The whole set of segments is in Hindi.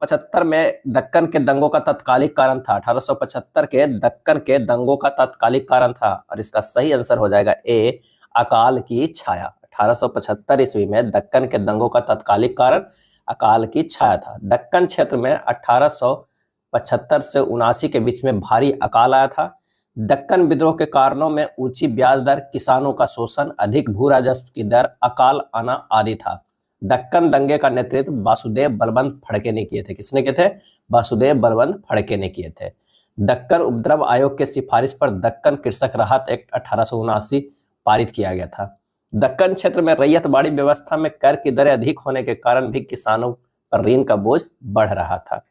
1875 में दक्कन के दंगों का तत्कालिक कारण था। 1875 के दक्कन के दंगों का तत्कालिक कारण था, और इसका सही आंसर हो जाएगा ए, अकाल की छाया। 1875 ईस्वी में दक्कन के दंगों का तत्कालिक कारण अकाल की छाया था। दक्कन क्षेत्र में 1875 से 79 के बीच में भारी अकाल आया था। दक्कन विद्रोह के कारणों में ऊंची ब्याज दर, किसानों का शोषण, अधिक भू राजस्व की दर, अकाल आना आदि था। दक्कन दंगे का नेतृत्व वासुदेव बलवंत फड़के ने किए थे। किसने किए थे? वासुदेव बलवंत फड़के ने किए थे। दक्कन उपद्रव आयोग के सिफारिश पर दक्कन कृषक राहत एक्ट 1879 पारित किया गया था। दक्कन क्षेत्र में रैयतवाड़ी व्यवस्था में कर की दरें अधिक होने के कारण भी किसानों पर ऋण का बोझ बढ़ रहा था।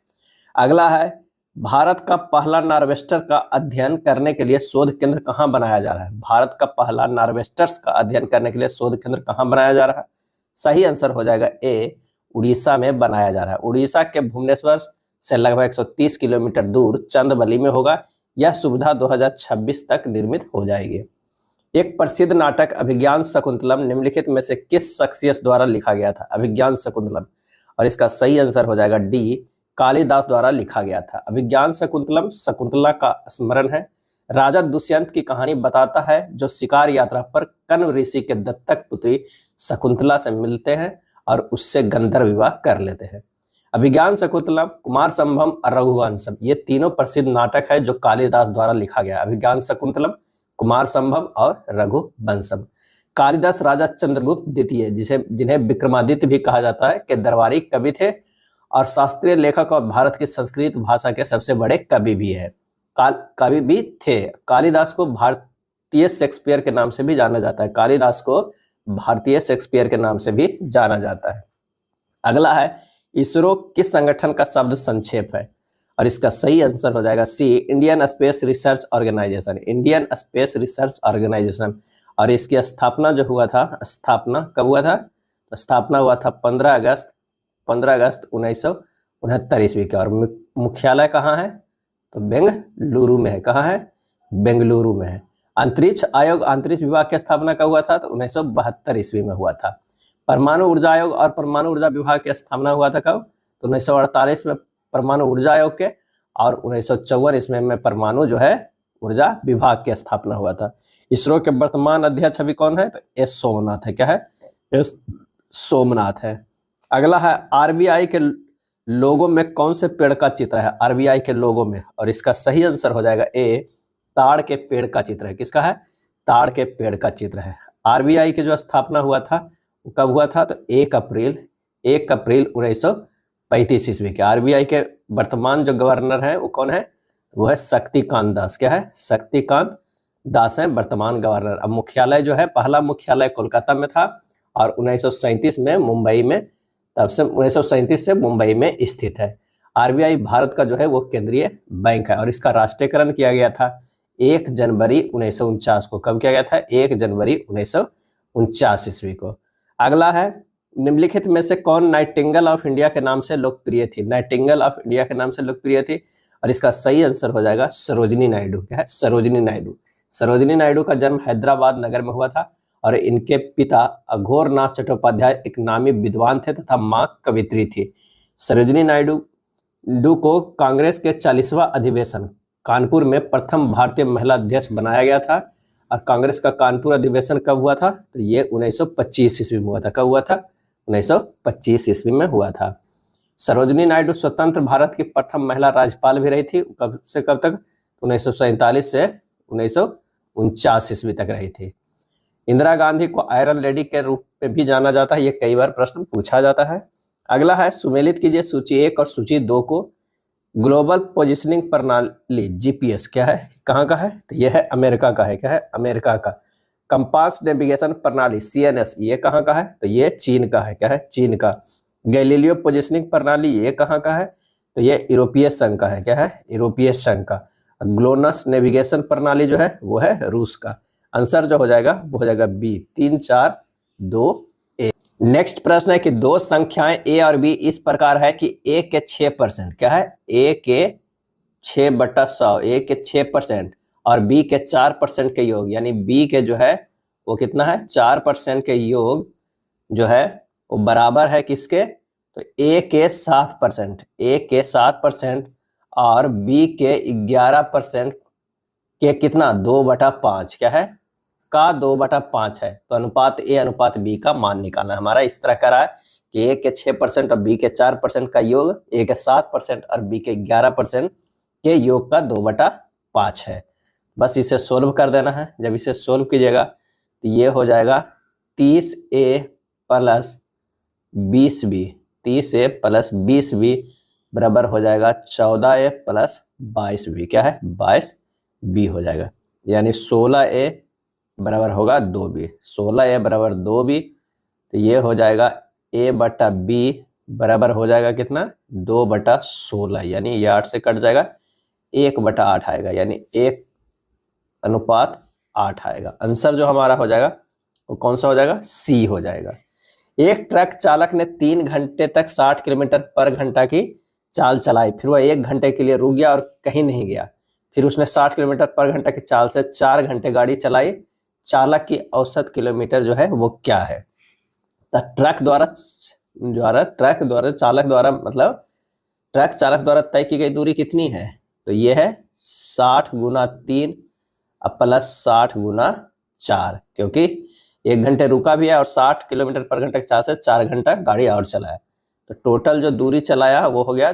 अगला है, भारत का पहला नार्वेस्टर का अध्ययन करने के लिए शोध केंद्र कहाँ बनाया जा रहा है? भारत का पहला नार्वेस्टर्स का अध्ययन करने के लिए शोध केंद्र कहाँ बनाया जा रहा है? सही आंसर हो जाएगा ए, उड़ीसा में बनाया जा रहा है। उड़ीसा के भुवनेश्वर से लगभग 130 किलोमीटर दूर चंदबली में होगा। यह सुविधा 2026 तक निर्मित हो जाएगी। एक प्रसिद्ध नाटक अभिज्ञान शकुंतलम निम्नलिखित में से किस शख्सियत द्वारा लिखा गया था? अभिज्ञान शकुंतलम, और इसका सही आंसर हो जाएगा डी, कालिदास द्वारा लिखा गया था। अभिज्ञान शकुंतलम शकुंतला का स्मरण है। राजा दुष्यंत की कहानी बताता है, जो शिकार यात्रा पर कण्व ऋषि के दत्तक पुत्री शकुंतला से मिलते हैं और उससे गंधर्व विवाह कर लेते हैं। अभिज्ञान शकुंतलम, कुमार संभवम और रघुवंशम, ये तीनों प्रसिद्ध नाटक है जो कालिदास द्वारा लिखा गया। अभिज्ञान शकुंतलम, कुमार संभव और रघुवंशम। कालिदास राजा चंद्रगुप्त द्वितीय, जिन्हें विक्रमादित्य भी कहा जाता है, के दरबारी कवि थे और शास्त्रीय लेखक और भारत की संस्कृत भाषा के सबसे बड़े कवि भी है। कवि भी थे। कालिदास को भारतीय शेक्सपियर के नाम से भी जाना जाता है। कालिदास को भारतीय शेक्सपियर के नाम से भी जाना जाता है। अगला है, इसरो किस संगठन का शब्द संक्षेप है? और इसका सही आंसर हो जाएगा C, Indian Space Research Organisation. Indian Space Research Organisation. और इसकी स्थापना जो हुआ था, स्थापना कब हुआ था? तो स्थापना हुआ था 15 अगस्त 1969 ईस्वी का। और मुख्यालय कहाँ है? तो बेंगलुरु में है। कहाँ है? बेंगलुरु में है। अंतरिक्ष आयोग, अंतरिक्ष विभाग की स्थापना कब हुआ था? तो 1972 ईस्वी में हुआ था। परमाणु ऊर्जा आयोग और परमाणु ऊर्जा विभाग की स्थापना हुआ था कब? तो 1948 में परमाणु ऊर्जा आयोग के, और 1954 ईस्वी में परमाणु जो है ऊर्जा विभाग की स्थापना हुआ था। इसरो के वर्तमान अध्यक्ष अभी कौन है? तो एस सोमनाथ है। क्या है? एस सोमनाथ है। अगला है, आरबीआई के लोगों में कौन से पेड़ का चित्र है? आरबीआई के लोगों में, और इसका सही आंसर हो जाएगा ए, ताड़ के पेड़ का चित्र है। किसका है? ताड़ के पेड़ का चित्र है। आरबीआई की जो स्थापना हुआ था वो कब हुआ था? तो 1 अप्रैल 1935 ईस्वी के। आरबीआई के वर्तमान जो गवर्नर है वो कौन है? वो है शक्तिकांत दास। क्या है? शक्तिकांत दास है वर्तमान गवर्नर। अब मुख्यालय जो है, पहला मुख्यालय कोलकाता में था और 1937 में मुंबई में, तब से 1937 से मुंबई में स्थित है। आरबीआई भारत का जो है वो केंद्रीय बैंक है, और इसका राष्ट्रीयकरण किया गया था 1 जनवरी 1949 को। कब किया गया था? 1 जनवरी 1949 ईस्वी को। अगला है, निम्नलिखित में से कौन नाइटिंगेल ऑफ इंडिया के नाम से लोकप्रिय थी? नाइटिंगेल ऑफ इंडिया के नाम से लोकप्रिय थी, और इसका सही आंसर हो जाएगा सरोजिनी नायडू। क्या है? सरोजिनी नायडू। सरोजिनी नायडू का जन्म हैदराबाद नगर में हुआ था, और इनके पिता अघोरनाथ चट्टोपाध्याय एक नामी विद्वान थे तथा मां कवित्री थी। सरोजिनी नायडू को कांग्रेस के 40वां अधिवेशन कानपुर में प्रथम भारतीय महिला अध्यक्ष बनाया गया था। और कांग्रेस का कानपुर अधिवेशन कब हुआ था? तो ये 1925 ईस्वी में हुआ था। कब हुआ था? 1925 ईस्वी में हुआ था। सरोजिनी नायडू स्वतंत्र भारत की प्रथम महिला राज्यपाल भी रही थी। कब से कब तक? 1947 से 1949 ईस्वी तक रही थी। इंदिरा गांधी को आयरन लेडी के रूप में भी जाना जाता है। ये कई बार प्रश्न पूछा जाता है। अगला है, सुमेलित कीजिए सूची 1 और सूची 2 को। ग्लोबल पोजिशनिंग प्रणाली जीपीएस क्या है? कहाँ का है? तो यह है अमेरिका का है। क्या है? अमेरिका का। कंपास नेविगेशन प्रणाली सीएनएस, ये कहाँ का है? तो ये चीन का है। क्या है? चीन का। गैलीलियो पोजिशनिंग प्रणाली ये कहाँ का है? तो ये यूरोपीय संघ का है। क्या है? यूरोपीय संघ का। ग्लोनस नेविगेशन प्रणाली जो है वो है रूस का। आंसर जो हो जाएगा वो हो जाएगा बी, 3 4 2 1। नेक्स्ट प्रश्न है कि दो संख्याएं ए और बी इस प्रकार है कि ए के 6%, क्या है? ए के 6/100, ए के 6% और बी के 4% के योग, यानी बी के जो है वो कितना है? 4% के योग जो है वो बराबर है किसके? तो तो ए के 7%, ए के 7% और बी के 11% के कितना 2/5 क्या है का 2/5 है। तो अनुपात ए अनुपात बी का मान निकालना है हमारा। इस तरह करा है कि ए के 6% और बी के 4% का योग ए के 7% और बी के 11% के योग का 2/5 है। बस इसे सोल्व कर देना है। जब इसे सोल्व कीजिएगा तो ये हो जाएगा 30A plus 20B, 30A plus 20B बराबर हो जाएगा 14A प्लस 22B, क्या है 22B हो जाएगा। यानी 16A बराबर होगा 2B, 16A बराबर 2B। तो ये हो जाएगा A/B बराबर हो जाएगा कितना 2/16, यानी ये 8 से कट जाएगा, 1/8 आएगा, यानी 1:8 आएगा। आंसर जो हमारा हो जाएगा वो कौन सा हो जाएगा, सी हो जाएगा। एक ट्रक चालक ने 3 घंटे तक 60 किलोमीटर पर घंटा की चाल चलाई, फिर वह 1 घंटे के लिए रुक गया और कहीं नहीं गया। फिर उसने 60 किलोमीटर पर घंटा की चाल से 4 घंटे गाड़ी चलाई। चालक की औसत किलोमीटर जो है वो क्या है। तो ट्रक चालक द्वारा तय की गई दूरी कितनी है, तो ये है 60 गुना 3 प्लस 60 गुना 4, क्योंकि 1 घंटे रुका भी है और 60 किलोमीटर पर घंटे के चाल से 4 घंटा गाड़ी और चलाया। तो टोटल जो दूरी चलाया वो हो गया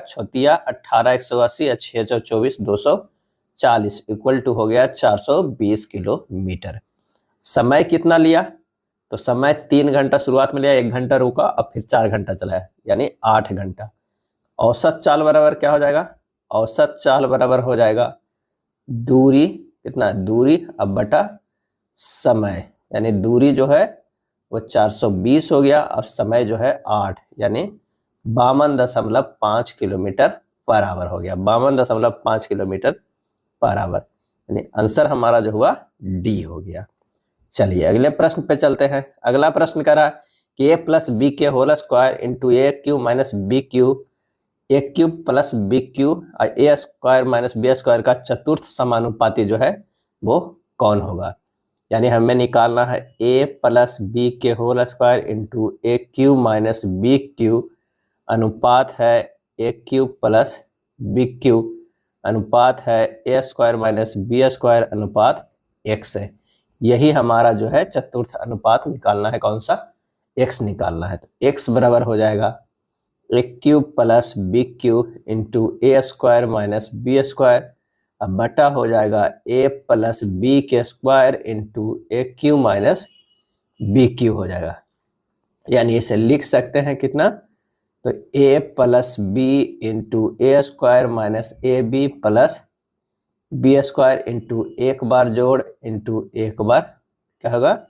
18 180 6 24 240 इक्वल टू हो गया 420 किलोमीटर। समय कितना लिया, तो समय 3 घंटा शुरुआत में लिया, 1 घंटा रुका और फिर 4 घंटा चलाया, यानी 8 घंटा। औसत चाल बराबर क्या हो जाएगा, औसत चाल बराबर हो जाएगा दूरी, कितना दूरी अब बटा समय, यानी दूरी जो है वो 420 हो गया और समय जो है 8, यानी 52.5 किलोमीटर पर आवर हो गया, 52.5 किलोमीटर पर आवर, यानी आंसर हमारा जो हुआ डी हो गया। चलिए अगले प्रश्न पे चलते हैं। अगला प्रश्न करा कि a प्लस बी के whole square into A cube minus B cube, a cube plus b cube a square minus B square का चतुर्थ समानुपाती जो है वो कौन होगा। यानी हमें निकालना है a प्लस बी के होल स्क्वायर इंटू ए क्यू माइनस बी क्यू अनुपात है ए क्यूब प्लस बी क्यू अनुपात है ए स्क्वायर माइनस बी स्क्वायर अनुपात x है। यही हमारा जो है चतुर्थ अनुपात निकालना है, कौन सा, x निकालना है। तो x बराबर हो जाएगा A cube plus B cube into A square minus B square, अब बटा हो जाएगा a प्लस बी के स्क्वायर इंटू ए क्यू माइनस बी क्यू हो जाएगा। यानी इसे लिख सकते हैं कितना, तो a plus B into A square minus A B plus B square into एक बार जोड़ इंटू एक बार क्या होगा,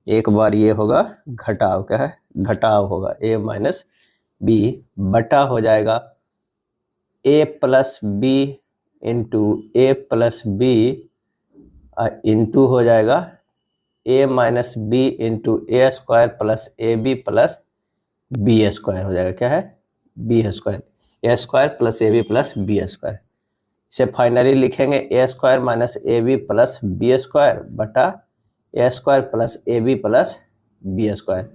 एक बार ये होगा घटाव, क्या है घटाव होगा a माइनस बी बटा हो जाएगा a plus B into A plus B into हो जाएगा a minus B into A square plus A B plus B square हो जाएगा, क्या है B square, A square plus A B plus B square. इसे फाइनली लिखेंगे A square minus A B plus B square बटा A square plus A B plus B square.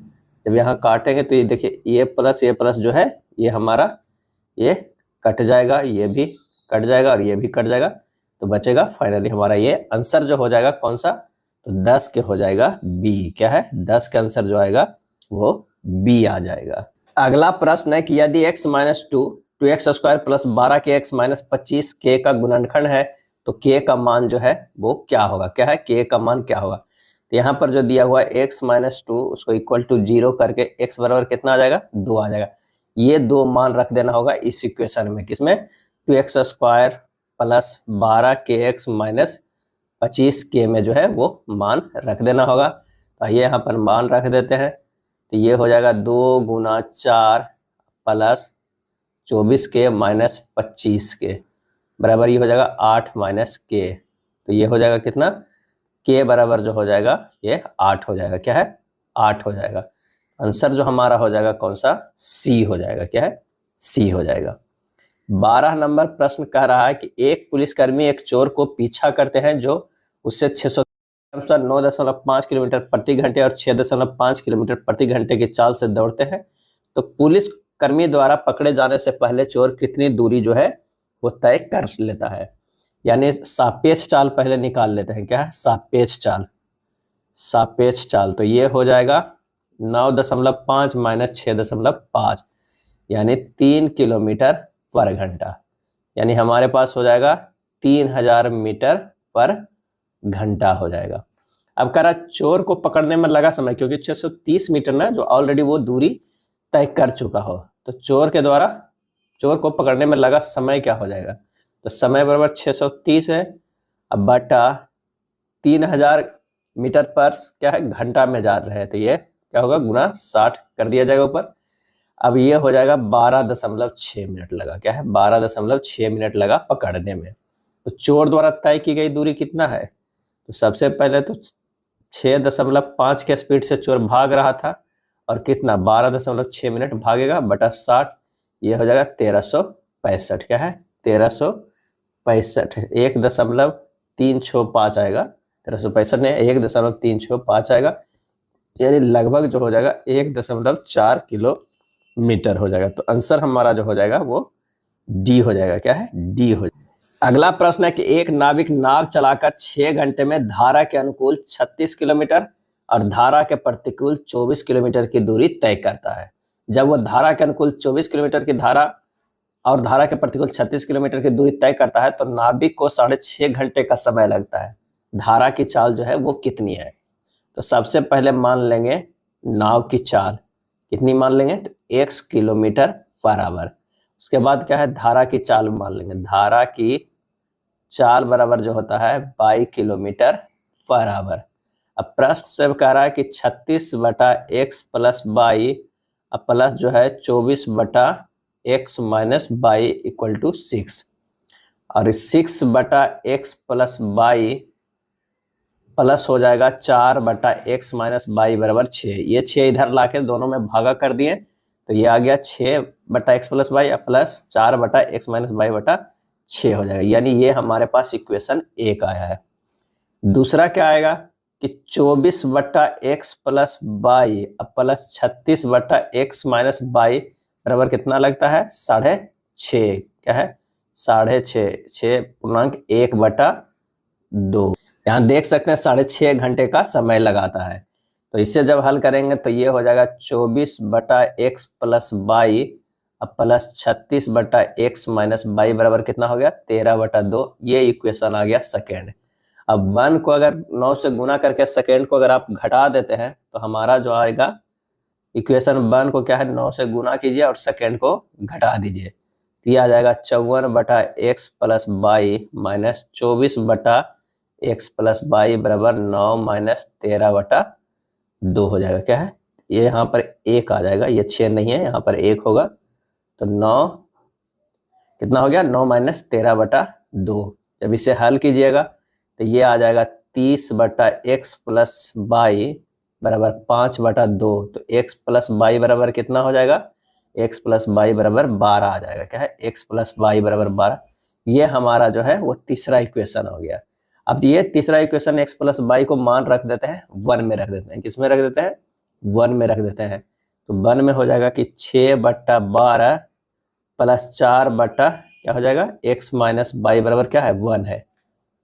जब यहाँ काटेंगे तो ये देखिए ए प्लस जो है ये हमारा ये कट जाएगा, ये भी कट जाएगा और ये भी कट जाएगा, तो बचेगा फाइनली हमारा ये आंसर जो हो जाएगा कौन सा, तो 10 के हो जाएगा बी, क्या है 10 का आंसर जो आएगा वो बी आ जाएगा। अगला प्रश्न है कि यदि x minus 2x square plus 12 के x माइनस 25 के का गुणनखंड है तो k का मान जो है वो क्या होगा, क्या है k का मान क्या होगा। तो यहाँ पर जो दिया हुआ है x माइनस 2 उसको इक्वल टू 0 करके x बराबर कितना आ जाएगा 2 आ जाएगा। ये 2 मान रख देना होगा इस इक्वेशन में, किसमें 2x स्क्वायर प्लस 12 के x माइनस 25 के में जो है वो मान रख देना होगा। तो ये यहाँ पर मान रख देते हैं, तो ये हो जाएगा 2 गुना 4 प्लस 24 के माइनस 25 के बराबर ये हो जाएगा 8 माइनस के। तो ये हो जाएगा कितना, के बराबर जो हो जाएगा ये 8 हो जाएगा, क्या है 8 हो जाएगा। आंसर जो हमारा हो जाएगा कौन सा, सी हो जाएगा, क्या है सी हो जाएगा। 12 नंबर प्रश्न कह रहा है कि एक पुलिसकर्मी एक चोर को पीछा करते हैं जो उससे 9.5 किलोमीटर प्रति घंटे और 6.5 किलोमीटर प्रति घंटे की चाल से दौड़ते हैं। तो पुलिस कर्मी द्वारा पकड़े जाने से पहले चोर कितनी दूरी जो है वो तय कर लेता है। यानी सापेक्ष चाल पहले निकाल लेते हैं। क्या है? सापेक्ष चाल। सापेक्ष चाल तो ये हो जाएगा 9.5 माइनस 6.5 यानी 3 किलोमीटर पर घंटा। यानी हमारे पास हो जाएगा 3000 मीटर पर घंटा हो जाएगा। अब कह रहा चोर को पकड़ने में लगा समय, क्योंकि 630 मीटर ना जो ऑलरेडी वो दूरी तय कर चुका हो, तो चोर के द्वारा चोर को पकड़ने में लगा समय क्या हो जाएगा? तो समय बराबर 630 है, अब बटा 3000 मीटर पर क्या है घंटा में जा रहे हैं, तो ये क्या होगा गुना 60 कर दिया जाएगा ऊपर। अब ये हो जाएगा 12.6 मिनट लगा। क्या है? 12.6 मिनट लगा पकड़ने में। तो चोर द्वारा तय की गई दूरी कितना है? तो सबसे पहले तो 6.5 के स्पीड से चोर भाग रहा था, और कितना 12.6 मिनट भागेगा बटा 60, ये हो जाएगा 1365। क्या है? 1365 1.365 आएगा। 1365 ने 1.365 आएगा, यानी लगभग जो हो जाएगा 1.4 किलोमीटर हो जाएगा। तो आंसर हमारा जो हो जाएगा वो डी हो जाएगा। क्या है? डी हो जाएगा। अगला प्रश्न है कि एक नाविक नाव चलाकर 6 घंटे में धारा के अनुकूल 36 किलोमीटर और धारा के प्रतिकूल 24 किलोमीटर की दूरी तय करता है। जब वह धारा के अनुकूल 24 किलोमीटर की धारा और धारा के प्रतिकूल 36 किलोमीटर की दूरी तय करता है, तो नाविक को 6.5 घंटे का समय लगता है। धारा की चाल जो है वो कितनी है? तो सबसे पहले मान लेंगे नाव की चाल कितनी मान लेंगे? तो x किलोमीटर पर आवर। उसके बाद क्या है? धारा की चाल मान लेंगे। धारा की चाल बराबर जो होता है 22 किलोमीटर पर आवर। अब प्रश्न से कह रहा है कि 36/x प्लस 22 अब प्लस जो है 24/x माइनस 22 इक्वल टू 6, और 6/x प्लस 22 प्लस हो जाएगा 4/x माइनस 22 बराबर 6। ये 6 इधर लाके दोनों में भागा कर दिए, तो ये आ गया 6/x plus 22 plus 4/x minus 22 बटा 6 हो जाएगा। यानी ये हमारे पास इक्वेशन 1 आया है। दूसरा क्या आएगा कि 24/x प्लस 22 अब प्लस 36/x माइनस 22 बराबर कितना लगता है? 6.5। क्या है? 6.5 यहाँ देख सकते हैं 6.5 घंटे का समय लगाता है। तो इसे जब हल करेंगे तो ये हो जाएगा 24/x प्लस 22 अब प्लस 36/x माइनस 22 बराबर कितना हो गया? 13/2। ये इक्वेशन आ गया सेकेंड। अब 1 को अगर 9 से गुना करके सेकेंड को अगर आप घटा देते हैं तो हमारा जो आएगा इक्वेशन 1 को क्या है 9 से गुना कीजिए और सेकेंड को घटा दीजिए, तो ये आ जाएगा 54/x plus 22 minus 24/x plus 22 बराबर 9 माइनस 13/2 हो जाएगा। क्या है? ये यहाँ पर 1 आ जाएगा, ये 6 नहीं है, यहाँ पर 1 होगा, तो 9 कितना हो गया? 9 माइनस 13/2। जब इसे हल कीजिएगा तो ये आ जाएगा 30/x प्लस 22 बराबर 5/2। तो x प्लस 22 बराबर कितना हो जाएगा? x प्लस 22 बराबर 12 आ जाएगा। क्या है? x प्लस 22 बराबर 12। ये हमारा जो है वो तीसरा इक्वेशन हो गया। अब ये तीसरा इक्वेशन x प्लस 22 को मान रख देते हैं 1 में रख देते हैं। किस में रख देते हैं? 1 में रख देते हैं। तो 1 में हो जाएगा कि 6/12 प्लस 4 बटा क्या हो जाएगा? x माइनस 22 बराबर क्या है? 1 है।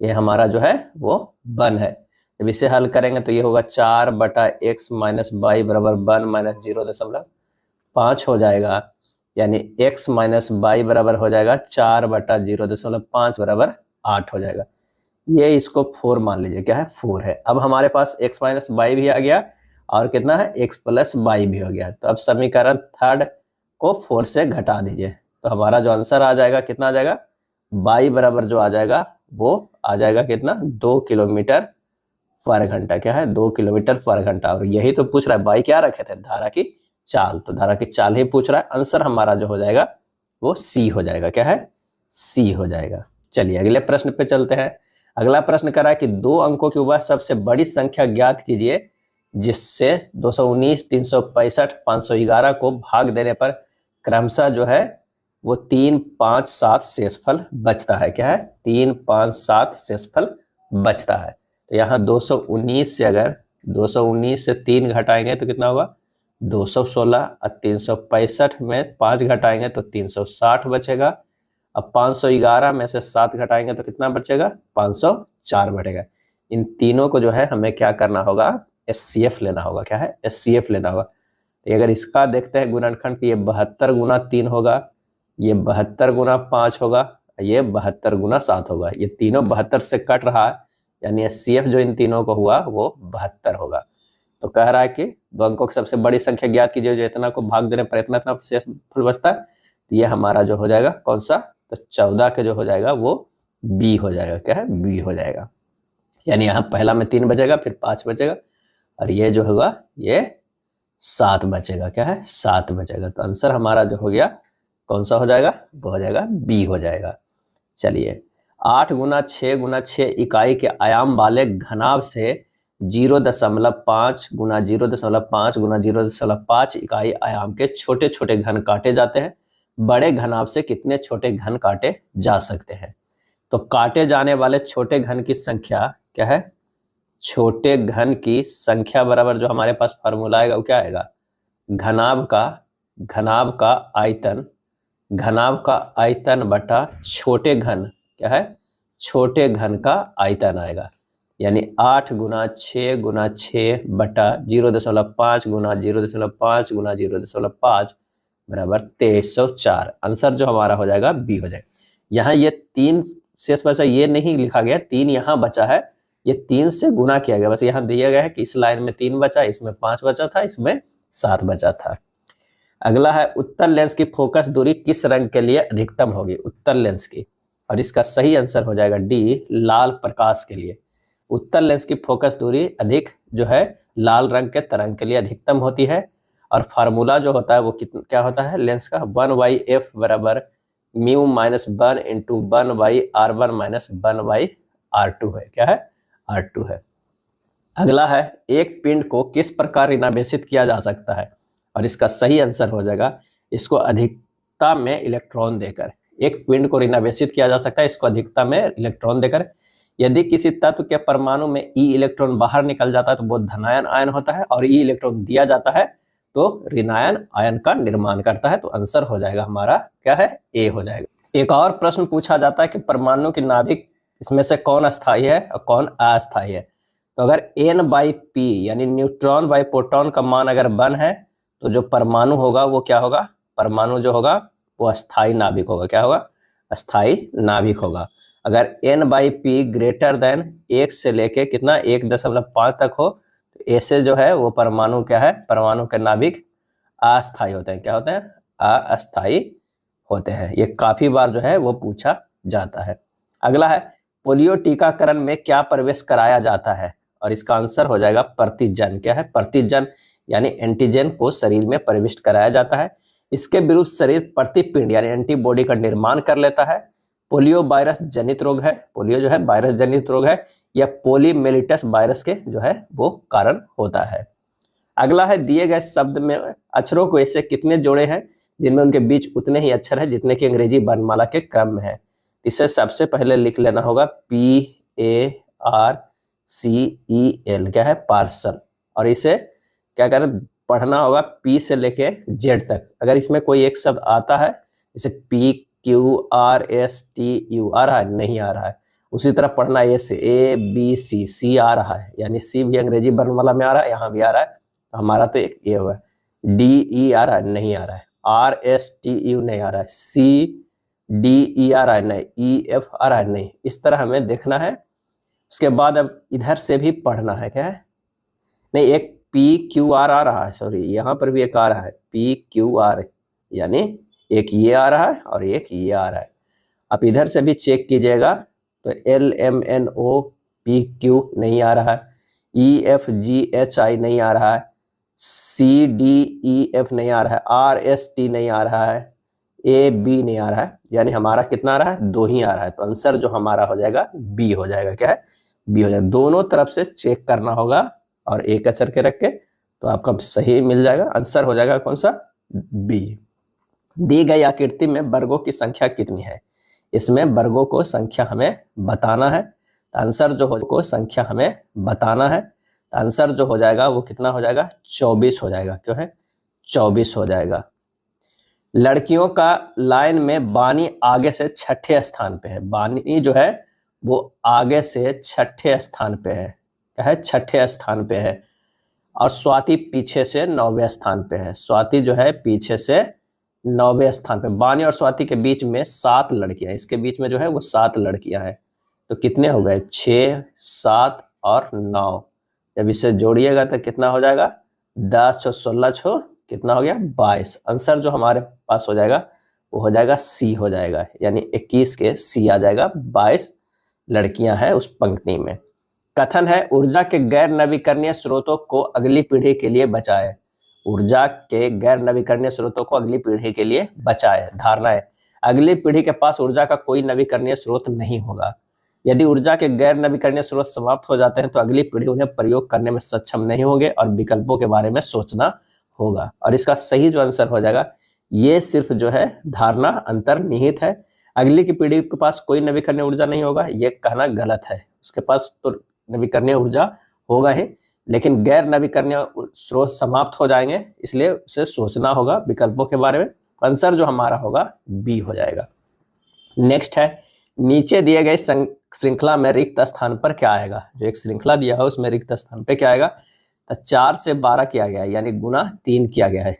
ये हमारा जो है वो 1 है। जब इसे हल करेंगे तो ये होगा 4/x माइनस 22 बराबर 1 माइनस 0.5 हो जाएगा, यानी x माइनस 22 बराबर हो जाएगा 4/0.5 बराबर 8 हो जाएगा। ये इसको 4 मान लीजिए। क्या है? 4 है। अब हमारे पास x माइनस 22 भी आ गया और कितना है? x प्लस 22 भी हो गया। तो अब समीकरण थर्ड को 4 से घटा दीजिए, तो हमारा जो आंसर आ जाएगा कितना आ जाएगा? 22 बराबर जो आ जाएगा वो आ जाएगा कितना? 2 किलोमीटर पर घंटा। क्या है? 2 किलोमीटर पर घंटा। और यही तो पूछ रहा है, बाई क्या रखे थे? धारा की चाल। तो धारा की चाल ही पूछ रहा है। आंसर हमारा जो हो जाएगा वो सी हो जाएगा। क्या है? सी हो जाएगा। चलिए अगले प्रश्न पे चलते हैं। अगला प्रश्न कर रहा है कि 2 अंकों की वह सबसे बड़ी संख्या ज्ञात कीजिए जिससे 219, 365, 511 को भाग देने पर क्रमशः जो है वो 3, 5, 7 शेषफल बचता है। क्या है? 3, 5, 7 शेषफल बचता है। तो यहाँ 219 से अगर 219 से 3 घटाएंगे तो कितना होगा? 216 और 365 में 5 घटाएंगे तो 360 बचेगा। अब 511 में से 7 घटाएंगे तो कितना बचेगा? 504 बचेगा। इन तीनों को जो है हमें क्या करना होगा? एचसीएफ लेना होगा। क्या है? एचसीएफ लेना होगा। तो अगर इसका देखते हैं गुणनखंड, ये 72 गुना 3 होगा, ये 72 गुना 5 होगा, ये 72 गुना 7 होगा। ये तीनों 72 से कट रहा है, यानी एचसीएफ जो इन तीनों को हुआ वो 72 होगा। तो कह रहा है कि दो अंकों की सबसे बड़ी संख्या ज्ञात कीजिए जो इतना को भाग देने पर इतना इतना शेष फल बचता है। तो ये हमारा जो हो जाएगा कौन सा? तो 14 के जो हो जाएगा वो बी हो जाएगा। क्या है? बी हो जाएगा। यानी यहाँ पहला में 3 बचेगा, फिर 5 बचेगा, और ये जो होगा ये 7 बचेगा। क्या है? 7 बचेगा। तो आंसर हमारा जो हो गया कौन सा हो जाएगा? वो हो जाएगा बी हो जाएगा। चलिए, 8 गुना 6 गुना 6 इकाई के आयाम वाले घनाभ से 0.5 गुना 0.5 गुना 0.5 इकाई आयाम के छोटे छोटे घन काटे जाते हैं। बड़े घनाभ से कितने छोटे घन काटे जा सकते हैं? तो काटे जाने वाले छोटे घन की संख्या क्या है? छोटे घन की संख्या बराबर जो हमारे पास फॉर्मूला आएगा वो क्या आएगा? घनाभ का आयतन, घनाभ का आयतन बटा छोटे घन। क्या है? छोटे घन का आयतन आएगा। यानी 8 गुना 6 गुना 6 बटा 0.5 गुना 0.5 गुना 0.5 बराबर 2304। आंसर जो हमारा हो जाएगा बी हो जाएगा। यहाँ ये 3 शेष बचा, ये नहीं लिखा गया, 3 यहाँ बचा है, ये 3 से गुना किया गया। बस यहाँ दिया गया है कि इस लाइन में 3 बचा, इसमें 5 बचा था, इसमें 7 बचा था। अगला है उत्तल लेंस की फोकस दूरी किस रंग के लिए अधिकतम होगी? उत्तल लेंस की, और इसका सही आंसर हो जाएगा डी, लाल प्रकाश के लिए। उत्तल लेंस की फोकस दूरी अधिक जो है लाल रंग के तरंग के लिए अधिकतम होती है। और फार्मूला जो होता है वो क्या होता है लेंस का? 1/f बराबर mu minus 1 into 1/r1 minus 1/r2 है। क्या है? r2 है। अगला है एक पिंड को किस प्रकार ऋणावेशित किया जा सकता है? और इसका सही आंसर हो जाएगा इसको अधिकता में इलेक्ट्रॉन देकर। एक पिंड को ऋणावेशित किया जा सकता है इसको अधिकता में इलेक्ट्रॉन देकर। यदि किसी तत्व के परमाणु में ई इलेक्ट्रॉन बाहर निकल जाता है तो वो धनायन आयन होता है, और ई इलेक्ट्रॉन दिया जाता है तो ऋणायन आयन का निर्माण करता है। तो आंसर हो जाएगा हमारा क्या है? ए हो जाएगा। एक और प्रश्न पूछा जाता है कि परमाणु की नाभिक इसमें से कौन अस्थायी है और कौन अस्थायी है? तो अगर n/p यानी न्यूट्रॉन बाई प्रोटॉन का मान अगर 1 है तो जो परमाणु होगा वो क्या होगा? परमाणु जो होगा वो अस्थायी नाभिक होगा। क्या होगा? अस्थायी नाभिक होगा। अगर n/p ग्रेटर देन 1 से लेके कितना 1.5 तक हो तो ऐसे जो है वो परमाणु क्या है? परमाणु के नाभिक अस्थायी होते हैं। क्या होते हैं? अस्थायी होते हैं। ये काफी बार जो है वो पूछा जाता है। अगला है पोलियो टीकाकरण में क्या प्रवेश कराया जाता है? और इसका आंसर हो जाएगा प्रतिजन। क्या है? प्रतिजन यानी एंटीजन को शरीर में प्रविष्ट कराया जाता है। इसके विरुद्ध शरीर प्रतिपिंड यानी एंटीबॉडी का निर्माण कर लेता है। पोलियो वायरस जनित रोग है, पोलियो जो है वायरस जनित रोग है, या पोलीमेलिटस वायरस के जो है वो कारण होता है। अगला है दिए गए शब्द में अक्षरों को ऐसे कितने जोड़े हैं जिनमें उनके बीच उतने ही अक्षर है जितने की अंग्रेजी वर्णमाला के क्रम में है? इसे सबसे पहले लिख लेना होगा PARCEL। क्या है? पार्सल। और इसे क्या करें? पढ़ना होगा P से लेके Z तक। अगर इसमें कोई एक शब्द आता है जैसे PQRSTU आ रहा है, नहीं आ रहा है, उसी तरह पढ़ना S ABC आ रहा है, यानी C भी अंग्रेजी वर्णमाला में आ रहा है, यहाँ भी आ रहा है, तो हमारा तो एक A होगा। DE आ रहा है, नहीं आ रहा है। RSTU नहीं आ रहा है। CDE आ रहा है, नहीं। EF आ रहा है, नहीं। इस तरह हमें देखना है। उसके बाद अब इधर से भी पढ़ना है। क्या है? नहीं, एक PQR आ रहा है, सॉरी यहाँ पर भी एक आ रहा है PQR, यानी एक ये आ रहा है और एक ये आ रहा है। आप इधर से भी चेक कीजिएगा तो LMNOPQ नहीं आ रहा है, EFGHI नहीं आ रहा है, CDEF नहीं आ रहा है, RST नहीं आ रहा है, AB नहीं आ रहा है, यानी हमारा कितना आ रहा है? 2 ही आ रहा है। तो आंसर जो हमारा हो जाएगा बी हो जाएगा। क्या है? बी हो जाएगा। दोनों तरफ से चेक करना होगा और एक अक्षर के रख के तो आपका सही मिल जाएगा। आंसर हो जाएगा कौन सा? बी। दी गई आकृति में वर्गों की संख्या कितनी है? इसमें वर्गों को संख्या हमें बताना है। आंसर जो हो संख्या हमें बताना है। आंसर जो हो जाएगा वो कितना हो जाएगा? 24 हो जाएगा। क्यों है? 24 हो जाएगा। लड़कियों का लाइन में बानी आगे से छठे स्थान पे है। बानी जो है वो आगे से छठे स्थान पे है, क्या है, छठे स्थान पे है। और स्वाति पीछे से 9वें स्थान पे है। स्वाति जो है पीछे से 9वें स्थान पे। बानी और स्वाति के बीच में 7 लड़कियां, इसके बीच में जो है वो 7 लड़कियां हैं। तो कितने हो गए, 6, 7 और 9। जब इसे जोड़िएगा तो कितना हो जाएगा, 10 छो 16 छो कितना हो गया, 22। आंसर जो हमारे पास हो जाएगा वो हो जाएगा सी हो जाएगा, यानी 21 के सी आ जाएगा। 22 लड़कियां हैं उस पंक्ति में। कथन है ऊर्जा के गैर नवीकरणीय स्रोतों को अगली पीढ़ी के लिए बचाए। ऊर्जा के गैर नवीकरणीय स्रोतों को अगली पीढ़ी के लिए बचाए। धारणा है अगली पीढ़ी के पास ऊर्जा का कोई नवीकरणीय स्रोत नहीं होगा। यदि ऊर्जा के गैर नवीकरणीय स्रोत समाप्त हो जाते हैं तो अगली पीढ़ी उन्हें प्रयोग करने में सक्षम नहीं होंगे और विकल्पों के बारे में सोचना होगा। और इसका सही जो आंसर हो जाएगा, ये सिर्फ जो है धारणा अंतर्निहित है। अगली की पीढ़ी के पास कोई नवीकरणीय ऊर्जा नहीं होगा, ये कहना गलत है। उसके पास तो नवीकरणीय ऊर्जा होगा ही, लेकिन गैर नवीकरणीय स्रोत समाप्त हो जाएंगे, इसलिए उसे सोचना होगा विकल्पों के बारे में। आंसर जो हमारा होगा बी हो जाएगा। नेक्स्ट है नीचे दिए गए श्रृंखला में रिक्त स्थान पर क्या आएगा। जो एक श्रृंखला दिया है उसमें रिक्त स्थान पे क्या आएगा, तो 4 से 12 किया गया है, यानी गुना 3 किया गया है।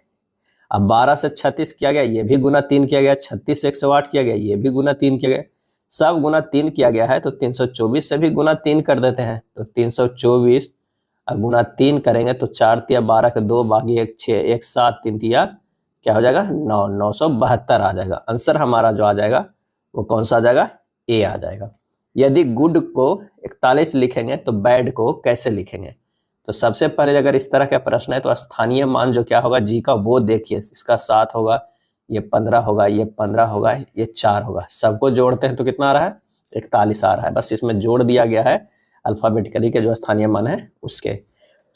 अब 12 से 36 किया गया, ये भी गुना 3 किया गया। 36 से 108 किया गया, ये भी गुना 3 किया गया। सब गुना 3 किया गया है, तो 324 से भी गुना 3 कर देते हैं। तो 324 गुना 3 करेंगे तो 4 तिया 12 के 2 बाकी 1 6 1 7 3 तिया क्या हो जाएगा 9, 972 आ जाएगा। आंसर हमारा जो आ जाएगा वो कौन सा आ जाएगा, ए आ जाएगा। यदि गुड को 41 लिखेंगे तो बैड को कैसे लिखेंगे। तो सबसे पहले अगर इस तरह का प्रश्न है तो स्थानीय मान जो क्या होगा जी का वो देखिए। इसका 7 होगा, ये 15 होगा, ये 15 होगा, ये 4 होगा। सबको जोड़ते हैं तो कितना आ रहा है, 41 आ रहा है। बस इसमें जोड़ दिया गया है अल्फाबेटिकली के जो स्थानीय मान है उसके।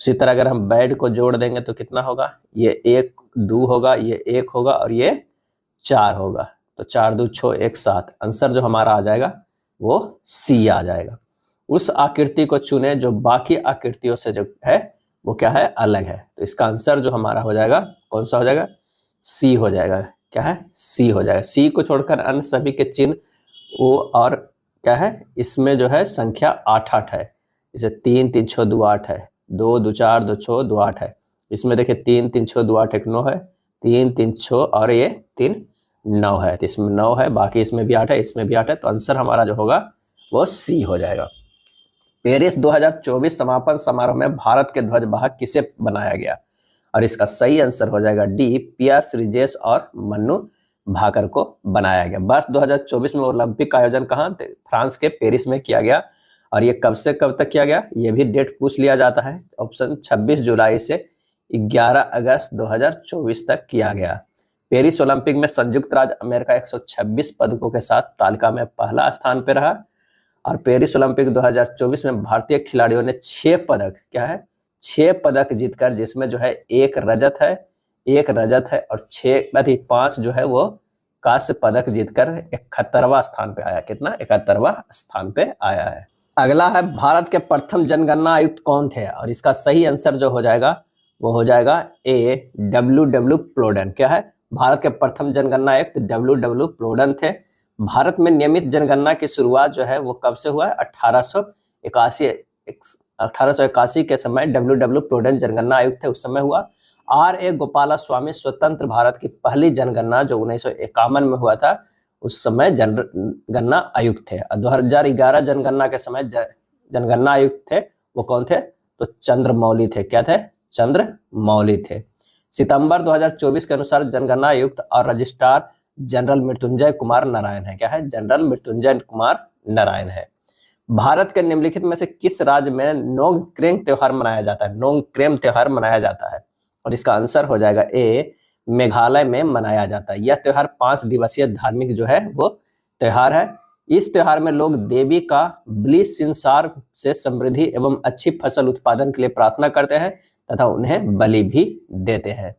उसी तरह अगर हम बैड को जोड़ देंगे तो कितना होगा, ये 1 2 होगा, ये 1 होगा और ये 4 होगा। तो 4 2 6 1 7। आंसर जो हमारा आ जाएगा वो सी आ जाएगा। उस आकृति को चुने जो बाकी आकृतियों से जो है वो क्या है, अलग है। तो इसका आंसर जो हमारा हो जाएगा कौन सा हो जाएगा, सी हो जाएगा। क्या है, सी हो जाएगा। सी को छोड़कर अन्य सभी के चिन्ह वो और क्या है, इसमें जो है संख्या 8 8 है। जैसे 3 3 6 2 8 है, 2 2 4 2 6 2 8 है। इसमें देखिए 3 3 6 2 8 1 9 है, 3 3 6 और ये 3 9 है। तो इसमें 9 है, बाकी इसमें भी 8 है, इसमें भी 8 है। तो आंसर हमारा जो होगा वो सी हो जाएगा। पेरिस 2024 समापन समारोह में भारत के ध्वजवाहक किसे बनाया गया। और इसका सही आंसर हो जाएगा डी, पियर श्रीजेश और मन्नू भाकर को बनाया गया। वर्ष 2024 में ओलंपिक का आयोजन कहाँ, फ्रांस के पेरिस में किया गया। और ये कब से कब तक किया गया, ये भी डेट पूछ लिया जाता है। ऑप्शन 26 जुलाई से 11 अगस्त 2024 तक किया गया। पेरिस ओलंपिक में संयुक्त राज्य अमेरिका 126 पदकों के साथ तालिका में पहला स्थान पर रहा। और पेरिस ओलंपिक 2024 में भारतीय खिलाड़ियों ने 6 पदक, क्या है, 6 पदक जीतकर, जिसमें जो है 1 रजत है, 1 रजत है और 5 जो है वो कांस्य पदक जीतकर 71वां स्थान पे आया। कितना, 71वां स्थान पे आया है। अगला है भारत के प्रथम जनगणना आयुक्त कौन थे। और इसका सही आंसर जो हो जाएगा वो हो जाएगा ए, डब्ल्यू प्लोडन। क्या है, भारत के प्रथम जनगणना आयुक्त डब्ल्यू प्लोडन थे। भारत में नियमित जनगणना की शुरुआत जो है वो कब से हुआ है, 1881 के समय डब्ल्यू प्लोडन जनगणना आयुक्त थे, उस समय हुआ। R.A. गोपालास्वामी स्वतंत्र भारत की पहली जनगणना जो 1951 में हुआ था उस समय जनगणना आयुक्त थे। 2011 जनगणना के समय जनगणना आयुक्त थे वो कौन थे, तो चंद्रमौली थे। क्या थे, चंद्रमौली थे। सितंबर 2024 के अनुसार जनगणना आयुक्त और रजिस्ट्रार जनरल मृत्युंजय कुमार नारायण है। क्या है, जनरल मृत्युंजय कुमार नारायण है। भारत के निम्नलिखित में से किस राज्य में नोंगक्रेम त्योहार मनाया जाता है। नोंगक्रेम त्योहार मनाया जाता है और इसका आंसर हो जाएगा ए, मेघालय में मनाया जाता है। यह त्योहार 5 दिवसीय धार्मिक जो है वो त्योहार है। इस त्योहार में लोग देवी का बलि संसार से समृद्धि एवं अच्छी फसल उत्पादन के लिए प्रार्थना करते हैं तथा उन्हें बलि भी देते हैं।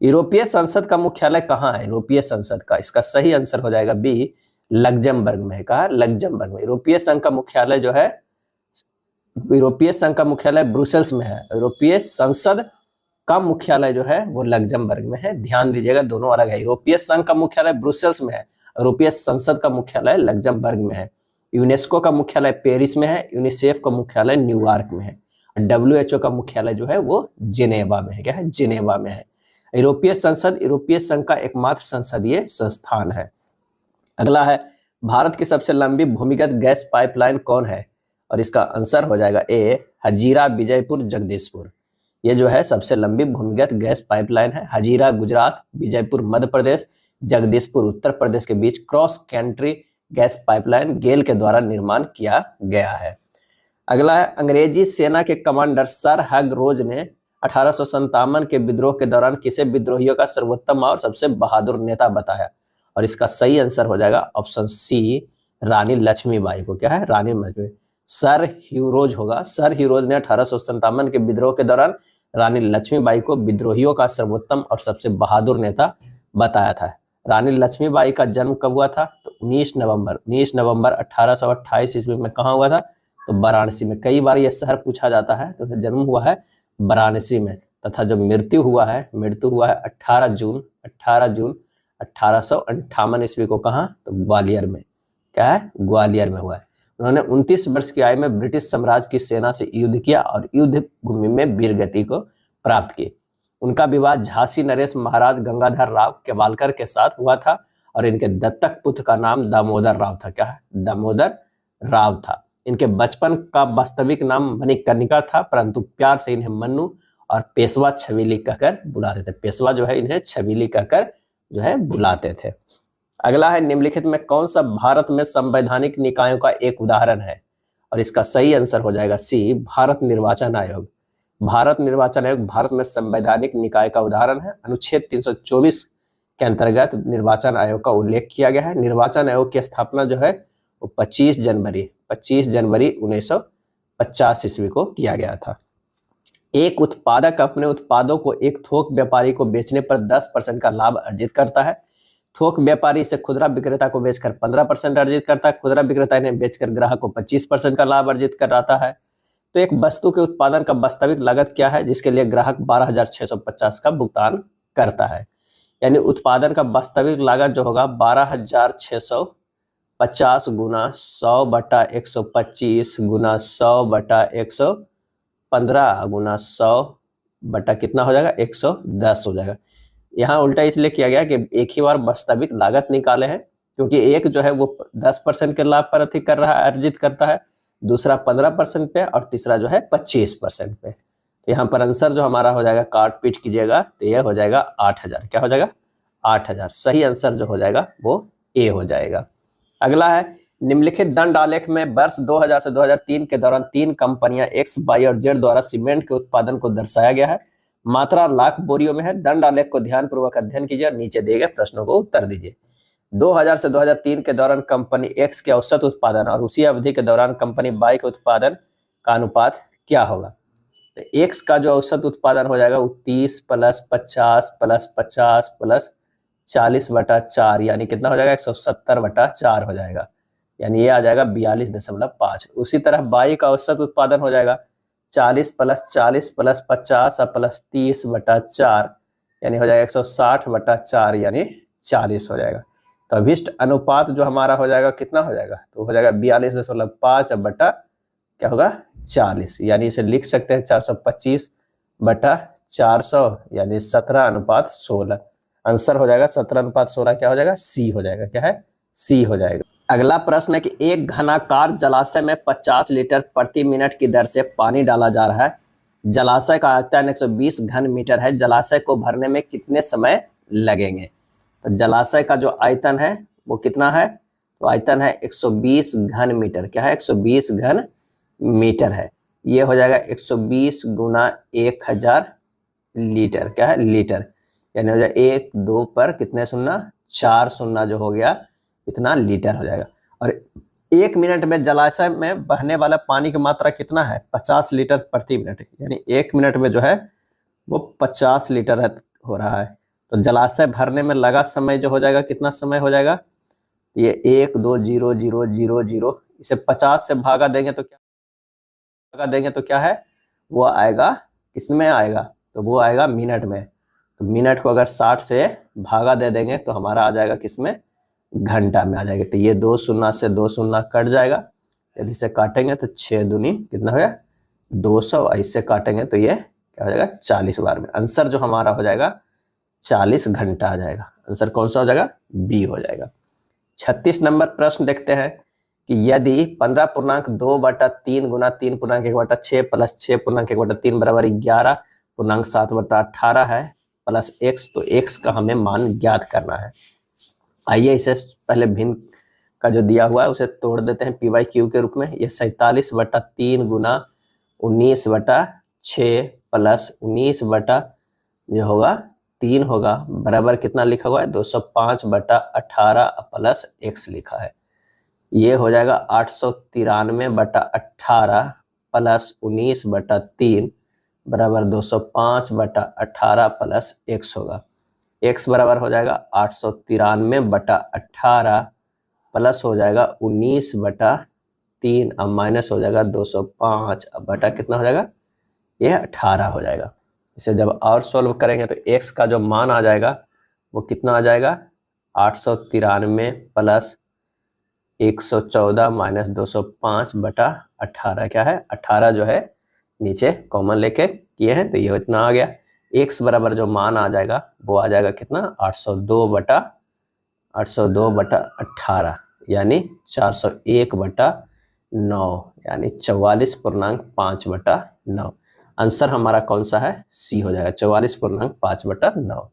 यूरोपीय संसद का मुख्यालय कहाँ है। यूरोपीय संसद का, इसका सही आंसर हो जाएगा बी, लग्जमबर्ग में है। कहा, लग्जमबर्ग में। यूरोपीय संघ का मुख्यालय जो है, यूरोपीय संघ का मुख्यालय ब्रुसेल्स में है। यूरोपीय संसद का मुख्यालय जो है वो लग्जमबर्ग में है। ध्यान दीजिएगा, दोनों अलग है। यूरोपीय संघ का मुख्यालय ब्रुसेल्स में है, यूरोपीय संसद का मुख्यालय लग्जमबर्ग में है। यूनेस्को का मुख्यालय पेरिस में है, यूनिसेफ का मुख्यालय न्यूयॉर्क में है। WHO का मुख्यालय जो है वो जिनेवा में है। क्या है? जिनेवा में है। यूरोपीय संसद यूरोपीय संघ का एकमात्र संसदीय संस्थान है। अगला है, भारत की सबसे लंबी भूमिगत गैस पाइपलाइन कौन है? और इसका आंसर हो जाएगा ए, हजीरा विजयपुर जगदीशपुर। ये जो है सबसे लंबी भूमिगत गैस पाइपलाइन है। हजीरा गुजरात, विजयपुर मध्य प्रदेश, जगदीशपुर उत्तर प्रदेश के बीच क्रॉस कंट्री गैस पाइपलाइन गेल के द्वारा निर्माण किया गया है। अगला है, अंग्रेजी सेना के कमांडर सर हग रोज ने 1857 के विद्रोह के दौरान किसे विद्रोहियों का सर्वोत्तम और सबसे बहादुर नेता बताया? और इसका सही आंसर हो जाएगा ऑप्शन सी, रानी लक्ष्मीबाई को। क्या है? रानी लक्ष्मी। सर ह्यूरोज होगा। सर ह्यूरोज ने 1857 के विद्रोह के दौरान रानी लक्ष्मीबाई को विद्रोहियों का सर्वोत्तम और सबसे बहादुर नेता बताया था। रानी लक्ष्मीबाई का जन्म कब हुआ था? तो 19 नवंबर 1828 ईस्वी में कहाँ हुआ था? तो वाराणसी में। कई बार यह शहर पूछा जाता है, तो जन्म हुआ है वाराणसी में। तथा जो मृत्यु हुआ है 18 जून 1858 ईस्वी को। कहाँ? तो ग्वालियर में। क्या है? ग्वालियर में हुआ है। उन्होंने 29 वर्ष की आयु में ब्रिटिश साम्राज्य की सेना से युद्ध किया और युद्ध भूमि में वीरगति को प्राप्त की। उनका विवाह झांसी नरेश महाराज गंगाधर राव केवालकर के साथ हुआ था और इनके दत्तक पुत्र का नाम दामोदर राव था। क्या है? दामोदर राव था। इनके बचपन का वास्तविक नाम मणिकर्णिका था, परंतु प्यार से इन्हें मन्नू और पेशवा छबीली कहकर बुलाते थे। पेशवा जो है इन्हें छबीली कहकर जो है बुलाते थे। अगला है, निम्नलिखित में कौन सा भारत में संवैधानिक निकायों का एक उदाहरण है? और इसका सही आंसर हो जाएगा सी, भारत निर्वाचन आयोग। भारत निर्वाचन आयोग भारत में संवैधानिक निकाय का उदाहरण है। अनुच्छेद 324 के अंतर्गत निर्वाचन आयोग का उल्लेख किया गया है। निर्वाचन आयोग की स्थापना जो है वो 25 जनवरी 1950 ईस्वी को किया गया था। एक उत्पादक अपने उत्पादों को एक थोक व्यापारी को बेचने पर 10% का लाभ अर्जित करता है। थोक व्यापारी से खुदरा विक्रेता को बेचकर 15% अर्जित करता है। खुदरा विक्रेता इन्हें बेचकर ग्राहक को 25% का लाभ अर्जित कराता है। तो एक वस्तु के उत्पादन का वास्तविक लागत क्या है जिसके लिए ग्राहक 12,650 का भुगतान करता है? यानी उत्पादन का वास्तविक लागत जो होगा 12,650 गुना 100/125 गुना 100/115 गुना 100 कितना हो जाएगा? 110 हो जाएगा। यहाँ उल्टा इसलिए किया गया कि एक ही बार वास्तविक लागत निकाले हैं, क्योंकि एक जो है वो 10% के लाभ पर अधिक कर रहा है, अर्जित करता है, दूसरा 15% पे और तीसरा जो है 25% पे। तो यहाँ पर आंसर जो हमारा हो जाएगा, काट पीट कीजिएगा तो यह हो जाएगा 8,000। क्या हो जाएगा? 8,000। सही आंसर जो हो जाएगा वो ए हो जाएगा। अगला है, निम्नलिखित दंड आलेख में वर्ष 2000 से 2003 के दौरान 3 कंपनियां एक्स, वाई और जेड द्वारा सीमेंट के उत्पादन को दर्शाया गया है। मात्रा लाख बोरियों में है। दंड आलेख को ध्यानपूर्वक अध्ययन कीजिए और नीचे दिए गए प्रश्नों को उत्तर दीजिए। 2000 से 2003 के दौरान कंपनी एक्स के औसत उत्पादन और उसी अवधि के दौरान कंपनी वाई के उत्पादन का अनुपात क्या होगा? तो एक्स का जो औसत उत्पादन हो जाएगा वो 30 + 50 + 50 + 40/4 यानी कितना हो जाएगा? 170/4 हो जाएगा। यानी ये आ जाएगा 42.5। उसी तरह वाई का औसत उत्पादन हो जाएगा 40 + 40 + 50 + 30/4 यानी हो जाएगा 160/4 यानी 40 हो जाएगा। तो अभिष्ट अनुपात जो हमारा हो जाएगा कितना हो जाएगा? तो हो जाएगा 42.5 बटा क्या होगा? 40। यानी इसे लिख सकते हैं 425/400 यानी 17:16। आंसर हो जाएगा 17:16। क्या हो जाएगा? सी हो जाएगा। क्या है? सी हो जाएगा। अगला प्रश्न है कि एक घनाकार जलाशय में 50 लीटर प्रति मिनट की दर से पानी डाला जा रहा है। जलाशय का आयतन 120 घन मीटर है। जलाशय को भरने में कितने समय लगेंगे? तो जलाशय का जो आयतन है वो कितना है? तो आयतन है 120 घन मीटर। क्या है? 120 घन मीटर है। ये हो जाएगा 120 गुना 1000 लीटर। क्या है? लीटर। यानी हो जाएगा 1 2 पर कितने शून्य? 4 शून्य जो हो गया इतना लीटर हो जाएगा। और 1 मिनट में जलाशय में बहने वाला पानी की मात्रा कितना है? 50 लीटर प्रति मिनट। यानी 1 मिनट में जो है वो 50 लीटर हो रहा है। तो जलाशय भरने में लगा समय जो हो जाएगा कितना समय हो जाएगा? ये 1 2 0 0 0 0 इसे 50 से भागा देंगे तो क्या है? वो आएगा किसमें आएगा? तो वो आएगा मिनट में। तो मिनट को अगर 60 से भागा दे देंगे तो हमारा आ जाएगा किसमें, घंटा में आ जाएगा। तो ये 2 शून्य से 2 शून्य कट जाएगा, जब इसे काटेंगे तो 6 दूनी कितना हो गया 200, इससे काटेंगे तो ये क्या हो जाएगा 40 बार में। आंसर जो हमारा हो जाएगा 40 घंटा आ जाएगा। आंसर कौन सा हो जाएगा, बी हो जाएगा। 36 नंबर प्रश्न देखते हैं कि यदि 15.2/3 गुना 3.1/6 प्लस 6.1/3 बराबर 11.7/18 है प्लस x, तो x का हमें मान ज्ञात करना है। आइए इसे पहले भिन्न का जो दिया हुआ है उसे तोड़ देते हैं p/q के रूप में। ये 47/3 गुना 19/6 प्लस 19 जो होगा 3 होगा बराबर कितना लिखा हुआ है 205/18 प्लस x लिखा है। ये हो जाएगा 893/18 प्लस 19/3 बराबर 205/18 प्लस x होगा। x बराबर हो जाएगा 893/18 प्लस हो जाएगा 19/3 अब माइनस हो जाएगा 205 अब बटा कितना हो जाएगा, ये 18 हो जाएगा। इसे जब और सॉल्व करेंगे तो x का जो मान आ जाएगा वो कितना आ जाएगा 893 प्लस 114 माइनस 205/18 क्या है 18 जो है नीचे कॉमन लेके किए हैं तो ये इतना आ गया। x बराबर जो मान आ जाएगा वो आ जाएगा कितना 802/18 यानी 401/9 यानी 44.5/9। आंसर हमारा कौन सा है, सी हो जाएगा 44.5/9।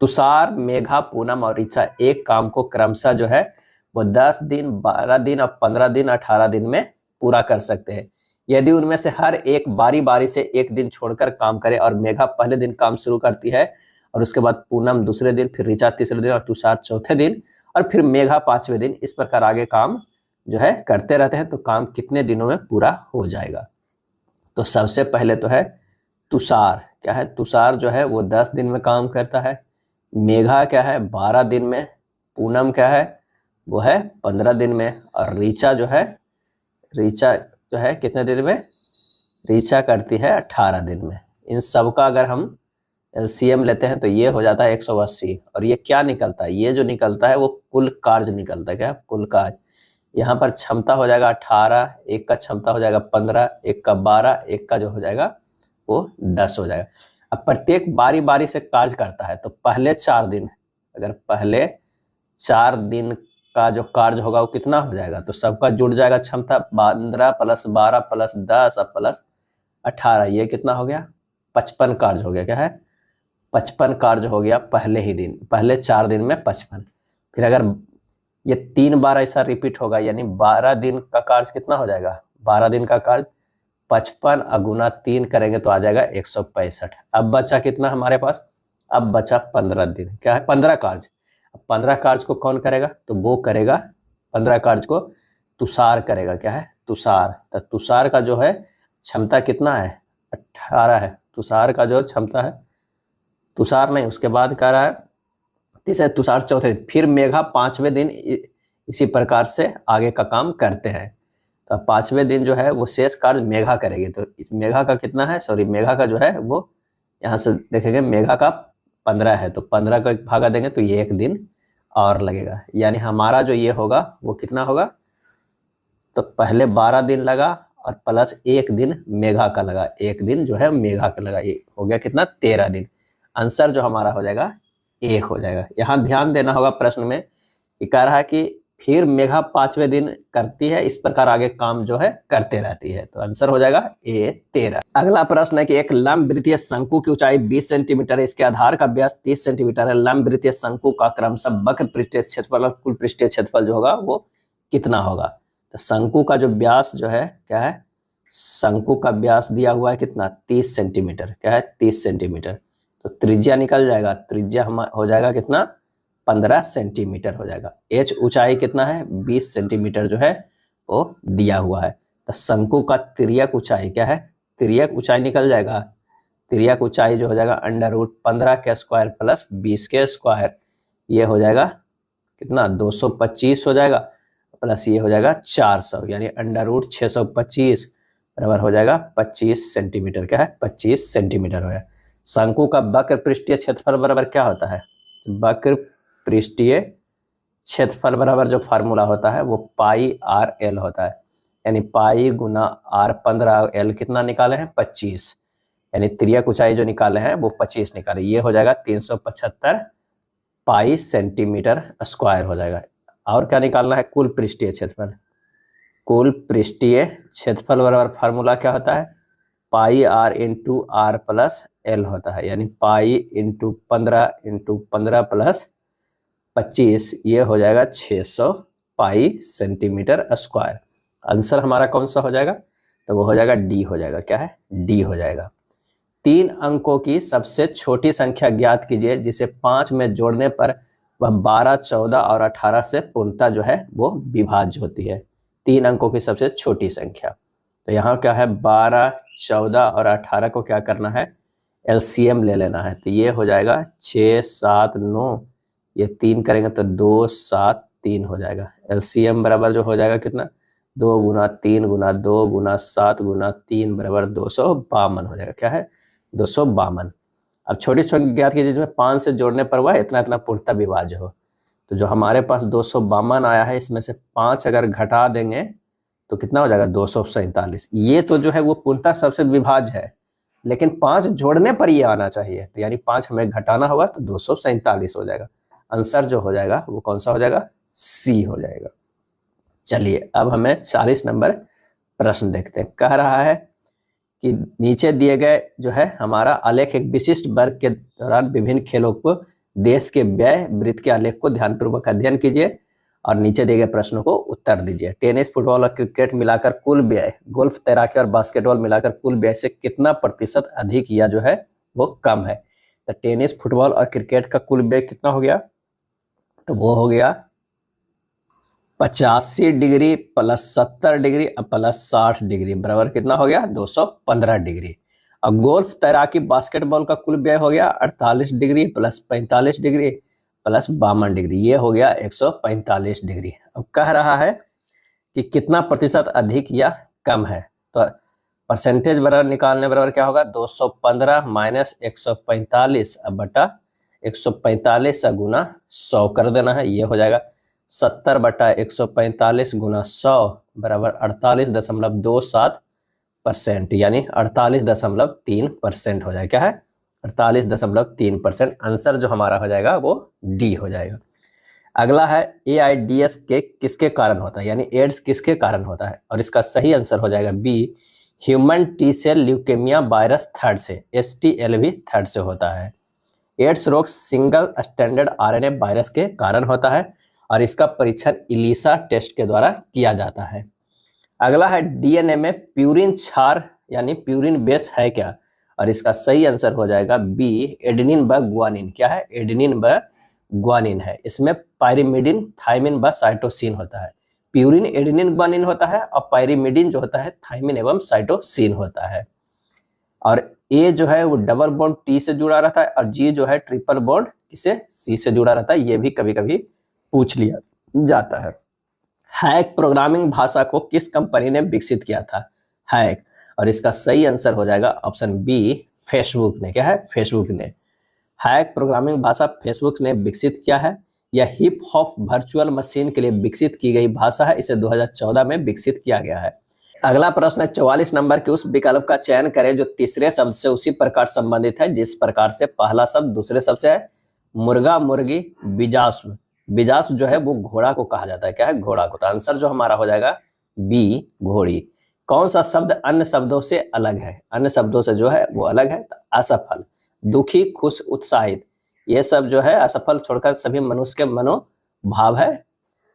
तुषार, मेघा, पूनम और ऋचा एक काम को क्रमशः जो है वो 10 दिन, 12 दिन और 15 दिन, 18 दिन में पूरा कर सकते हैं। यदि उनमें से हर एक बारी बारी से एक दिन छोड़कर काम करे और मेघा पहले दिन काम शुरू करती है और उसके बाद पूनम दूसरे दिन, फिर ऋचा तीसरे दिन और तुषार चौथे दिन और फिर मेघा 5वें दिन, इस प्रकार आगे काम जो है करते रहते हैं तो काम कितने दिनों में पूरा हो जाएगा। तो सबसे पहले तो है तुषार, क्या है तुषार जो है वो 10 दिन में काम करता है, मेघा क्या है 12 दिन में, पूनम क्या है वो है 15 दिन में और ऋचा जो है कितने दिन में, ऋचा करती है 18 दिन में। इन सब का अगर हम एलसीएम लेते हैं तो ये हो जाता है 180 और ये क्या निकलता है, ये जो निकलता है वो कुल कार्य निकलता है, क्या कुल कार्य। यहाँ पर क्षमता हो जाएगा 18, एक का क्षमता हो जाएगा 15, एक का 12, एक का जो हो जाएगा वो 10 हो जाएगा। अब प्रत्येक बारी बारी से कार्य करता है तो पहले 4 दिन, अगर पहले 4 दिन का जो कार्य होगा वो कितना हो जाएगा, तो सबका जुड़ जाएगा क्षमता 15 प्लस 12 प्लस 10 प्लस 18, ये कितना हो गया 55 कार्य हो गया, क्या है 55 कार्य हो गया पहले ही दिन, पहले 4 दिन में 55। फिर अगर ये 3 बार ऐसा रिपीट होगा यानी 12 दिन का कार्य कितना हो जाएगा, 12 दिन का कार्य 55 गुना 3 करेंगे तो आ जाएगा 165। अब बचा कितना हमारे पास, अब बचा 15 दिन, क्या है 15 कार्य। अब 15 कार्य को कौन करेगा, तो वो करेगा 15 कार्य को तुषार करेगा, क्या है तुषार। तो तुषार का जो है क्षमता कितना है 18 है, तुषार का जो क्षमता है, तुषार नहीं उसके बाद कह रहा है तीसरे तुषार चौथे दिन, फिर मेघा 5वें दिन इसी प्रकार से आगे का काम करते हैं। तो 5वें दिन जो है वो शेष कार्य मेघा करेगी। तो इस मेघा का कितना है, सॉरी मेघा का जो है वो यहाँ से देखेंगे मेघा का 15 है तो 15 का भागा देंगे तो ये 1 दिन और लगेगा, यानी हमारा जो ये होगा वो कितना होगा, तो पहले 12 दिन लगा और प्लस 1 दिन मेघा का लगा, 1 दिन जो है मेघा का लगा, ये हो गया कितना 13 दिन। आंसर जो हमारा हो जाएगा 1 हो जाएगा। यहाँ ध्यान देना होगा प्रश्न में कि कह रहा है कि फिर मेघा 5वें दिन करती है, इस प्रकार आगे काम जो है करते रहती है, तो आंसर हो जाएगा ए 13। अगला प्रश्न है कि एक लंब वृत्तीय शंकु की ऊंचाई 20 सेंटीमीटर है, इसके आधार का व्यास 30 सेंटीमीटर है, लंब वृत्तीय शंकु का क्रमशः वक्र पृष्ठीय क्षेत्रफल और कुल पृष्ठीय क्षेत्रफल जो होगा वो कितना होगा। तो शंकु का जो व्यास जो है क्या है, शंकु का व्यास दिया हुआ है कितना 30 सेंटीमीटर, क्या है 30 सेंटीमीटर। तो त्रिज्या निकल जाएगा, त्रिज्या हम हो जाएगा कितना 15 सेंटीमीटर हो जाएगा। एच ऊंचाई कितना है 20 सेंटीमीटर जो है वो दिया हुआ है। तो शंकु का तिर्यक ऊंचाई क्या है, तिर्यक ऊंचाई निकल जाएगा, तिर्यक ऊंचाई जो हो जाएगा √15 के स्क्वायर प्लस 20 के स्क्वायर, ये हो जाएगा कितना 225 हो जाएगा प्लस ये हो जाएगा 400 यानी √625 बराबर हो जाएगा 25 सेंटीमीटर, क्या है 25 सेंटीमीटर हो जाएगा। शंकु का वक्र पृष्ठीय क्षेत्रफल बराबर क्या होता है? वक्र पृष्ठीय क्षेत्रफल बराबर जो फार्मूला होता है वो पाई आर एल होता है, यानी पाई गुना आर 15, एल कितना निकाले हैं 25, यानी तिर्यक ऊंचाई जो निकाले हैं वो 25 निकाले, ये हो जाएगा 375 पाई सेंटीमीटर स्क्वायर हो जाएगा। और क्या निकालना है? कुल पृष्ठीय क्षेत्रफल। कुल पृष्ठीय क्षेत्रफल बराबर फार्मूला क्या होता है? Pi R into R plus L होता है, यानी पाई इंटू 15 प्लस 25, ये हो जाएगा 600 पाई सेंटीमीटर स्क्वायर। आंसर हमारा कौन सा हो जाएगा? तो वो हो जाएगा डी हो जाएगा। क्या है? डी हो जाएगा। 3 अंकों की सबसे छोटी संख्या ज्ञात कीजिए जिसे 5 में जोड़ने पर वह 12, 14 और 18 से पूर्णतः जो है वो विभाज्य होती है। 3 अंकों की सबसे छोटी संख्या, तो यहाँ क्या है 12, 14 और 18 को क्या करना है? एलसीएम ले लेना है। तो ये हो जाएगा 6, 7, 9, ये 3 करेंगे तो 2, 7, 3 हो जाएगा। एलसीएम बराबर जो हो जाएगा कितना? 2 गुना 3 गुना 2 गुना 7 गुना 3 बराबर 252 हो जाएगा। क्या है? 252। अब छोटी छोटी ज्ञात कीजिए जिसमें 5 से जोड़ने पर वह इतना इतना पूर्णतः विभाज्य हो। तो जो हमारे पास 252 आया है, इसमें से 5 अगर घटा देंगे तो कितना हो जाएगा? 247। ये तो जो है वो पूर्णतः सबसे विभाज्य है, लेकिन 5 जोड़ने पर ये आना चाहिए, तो यानी 5 हमें घटाना होगा तो 247 हो जाएगा। आंसर जो हो जाएगा वो कौन सा हो जाएगा? सी हो जाएगा। चलिए अब हमें 40 नंबर प्रश्न देखते हैं। कह रहा है कि नीचे दिए गए जो है हमारा आलेख एक विशिष्ट वर्ग के दौरान विभिन्न खेलों को देश के व्यय वृत्त के आलेख को ध्यानपूर्वक अध्ययन कीजिए और नीचे दिए गए प्रश्नों को उत्तर दीजिए। टेनिस, फुटबॉल और क्रिकेट मिलाकर कुल व्यय, गोल्फ, तैराकी और बास्केटबॉल मिलाकर कुल व्यय से कितना प्रतिशत अधिक या जो है वो कम है? तो टेनिस, फुटबॉल और क्रिकेट का कुल व्यय कितना हो गया? तो वो हो गया 85 degree plus 70 degree plus 60 degree बराबर कितना हो गया? 215 डिग्री। अब गोल्फ, तैराकी, बास्केटबॉल का कुल व्यय हो गया 48 degree plus 45 degree plus 52 degree, ये हो गया 145 डिग्री। अब कह रहा है कि कितना प्रतिशत अधिक या कम है? तो परसेंटेज बराबर निकालने बराबर क्या होगा? 215 माइनस 145 अब बटा 145 गुना 100 कर देना है, ये हो जाएगा 70 बटा 145 गुना 100 बराबर 48.27%, यानी 48.3% हो जाएगा। क्या है? 48.3%। आंसर जो हमारा हो जाएगा वो डी हो जाएगा। अगला है एआईडीएस के किसके कारण होता है, यानी एड्स किसके कारण होता है? और इसका सही आंसर हो जाएगा b, human t cell leukemia virus third से, STLV थर्ड से होता है। एड्स रोग सिंगल स्टैंडर्ड RNA वायरस के कारण होता है और इसका परीक्षण इलीसा टेस्ट के द्वारा किया जाता है। अगला है डीएनए में प्यूरिन क्षार यानी प्यूरिन बेस है क्या? और इसका सही आंसर हो जाएगा बी, एडेनिन व ग्वानिन। क्या है? एडेनिन व ग्वानिन है। इसमें पायरिमिडिन, थाइमिन व साइटोसिन होता है। प्यूरिन एडेनिन ग्वानिन होता है और पायरिमिडिन जो होता है थाइमिन एवं साइटोसिन होता है। और ए जो है वो डबल बॉन्ड टी से जुड़ा रहता है और जी जो है ट्रिपल बॉन्ड किसे? सी से जुड़ा रहता है। ये भी कभी कभी पूछ लिया जाता है। हैक प्रोग्रामिंग भाषा को किस कंपनी ने विकसित किया था? हैक। और इसका सही आंसर हो जाएगा ऑप्शन बी, फेसबुक ने। क्या है? फेसबुक ने। हैक प्रोग्रामिंग भाषा फेसबुक ने विकसित किया है। यह हिप हॉप वर्चुअल मशीन के लिए विकसित की गई भाषा है। इसे 2014 में विकसित किया गया है। अगला प्रश्न है 44 नंबर के उस विकल्प का चयन करें जो तीसरे शब्द से उसी प्रकार संबंधित है जिस प्रकार से पहला शब्द दूसरे शब्द से है। मुर्गा, मुर्गी, बिजास्व। बिजास्व जो है वो घोड़ा को कहा जाता है। क्या है? घोड़ा को। तो आंसर जो हमारा हो जाएगा बी, घोड़ी। कौन सा शब्द अन्य शब्दों से अलग है? अन्य शब्दों से जो है वो अलग है। तो असफल, दुखी, खुश, उत्साहित, ये सब जो है असफल छोड़कर सभी मनुष्य के मनोभाव है।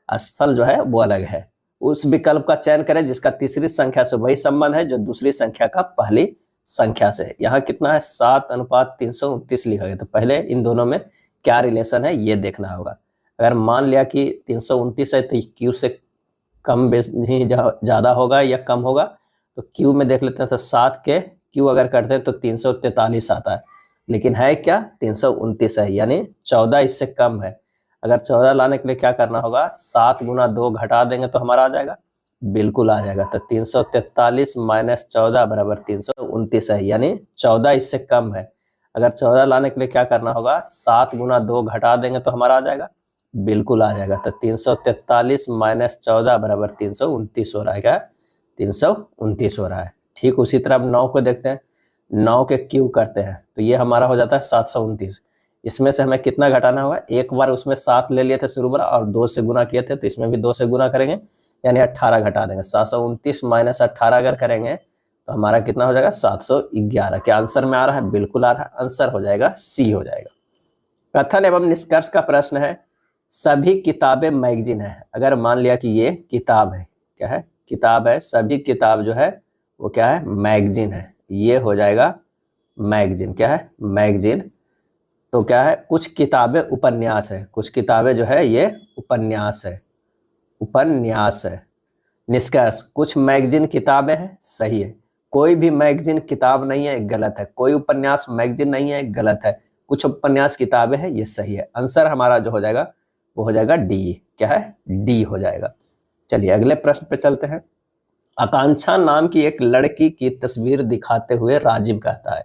असफल जो है वो अलग है। उस विकल्प का चयन करें जिसका तीसरी संख्या से वही संबंध है जो दूसरी संख्या का पहली संख्या से। यहाँ कितना है? 7:329 लिखा गया। तो पहले इन दोनों में क्या रिलेशन है ये देखना होगा। अगर मान लिया कि 329 है तो क्यू से कम नहीं ज़्यादा होगा या कम होगा, तो क्यू में देख लेते हैं। तो 7 के क्यू अगर करते हैं तो 343 आता है, लेकिन है क्या? 329 है, यानी 14 इससे कम है। अगर 14 लाने के लिए क्या करना होगा? 7 गुना 2 घटा देंगे तो हमारा आ जाएगा, बिल्कुल आ जाएगा। तो 343 माइनस 14 बराबर 329 है, यानी 14 इससे कम है। अगर 14 लाने के लिए क्या करना होगा, 7 गुना 2 घटा देंगे तो हमारा आ जाएगा, बिल्कुल आ जाएगा। तो 343 माइनस 14 बराबर 329 हो रहा है। क्या 329 हो रहा है। ठीक उसी तरह अब 9 को देखते हैं, 9 के क्यूब करते हैं तो ये हमारा हो जाता है 729। इसमें से हमें कितना घटाना होगा, एक बार उसमें 7 ले लिए थे शुरू बार और 2 से गुना किए थे, तो इसमें भी 2 से गुना करेंगे यानी 18 घटा देंगे। 729 माइनस 18 अगर करेंगे तो हमारा कितना हो जाएगा, 711। क्या आंसर में आ रहा है, बिल्कुल आ रहा है, आंसर हो जाएगा सी हो जाएगा। कथन एवं निष्कर्ष का प्रश्न है, सभी किताबें मैगजीन है। अगर मान लिया कि ये किताब है, क्या है, किताब है, सभी किताब जो है वो क्या है, मैगजीन है, ये हो जाएगा मैगजीन। क्या है, मैगजीन। तो क्या है, कुछ किताबें उपन्यास है, कुछ किताबें जो है ये उपन्यास है, उपन्यास है। निष्कर्ष, कुछ मैगजीन किताबें हैं, सही है। कोई भी मैगजीन किताब नहीं है, गलत है। कोई उपन्यास मैगजीन नहीं है, गलत है। कुछ उपन्यास किताबें हैं, ये सही है। आंसर हमारा जो हो जाएगा वो हो जाएगा डी। क्या है, डी हो जाएगा। चलिए अगले प्रश्न पे चलते हैं। आकांक्षा नाम की एक लड़की की तस्वीर दिखाते हुए राजीव कहता है,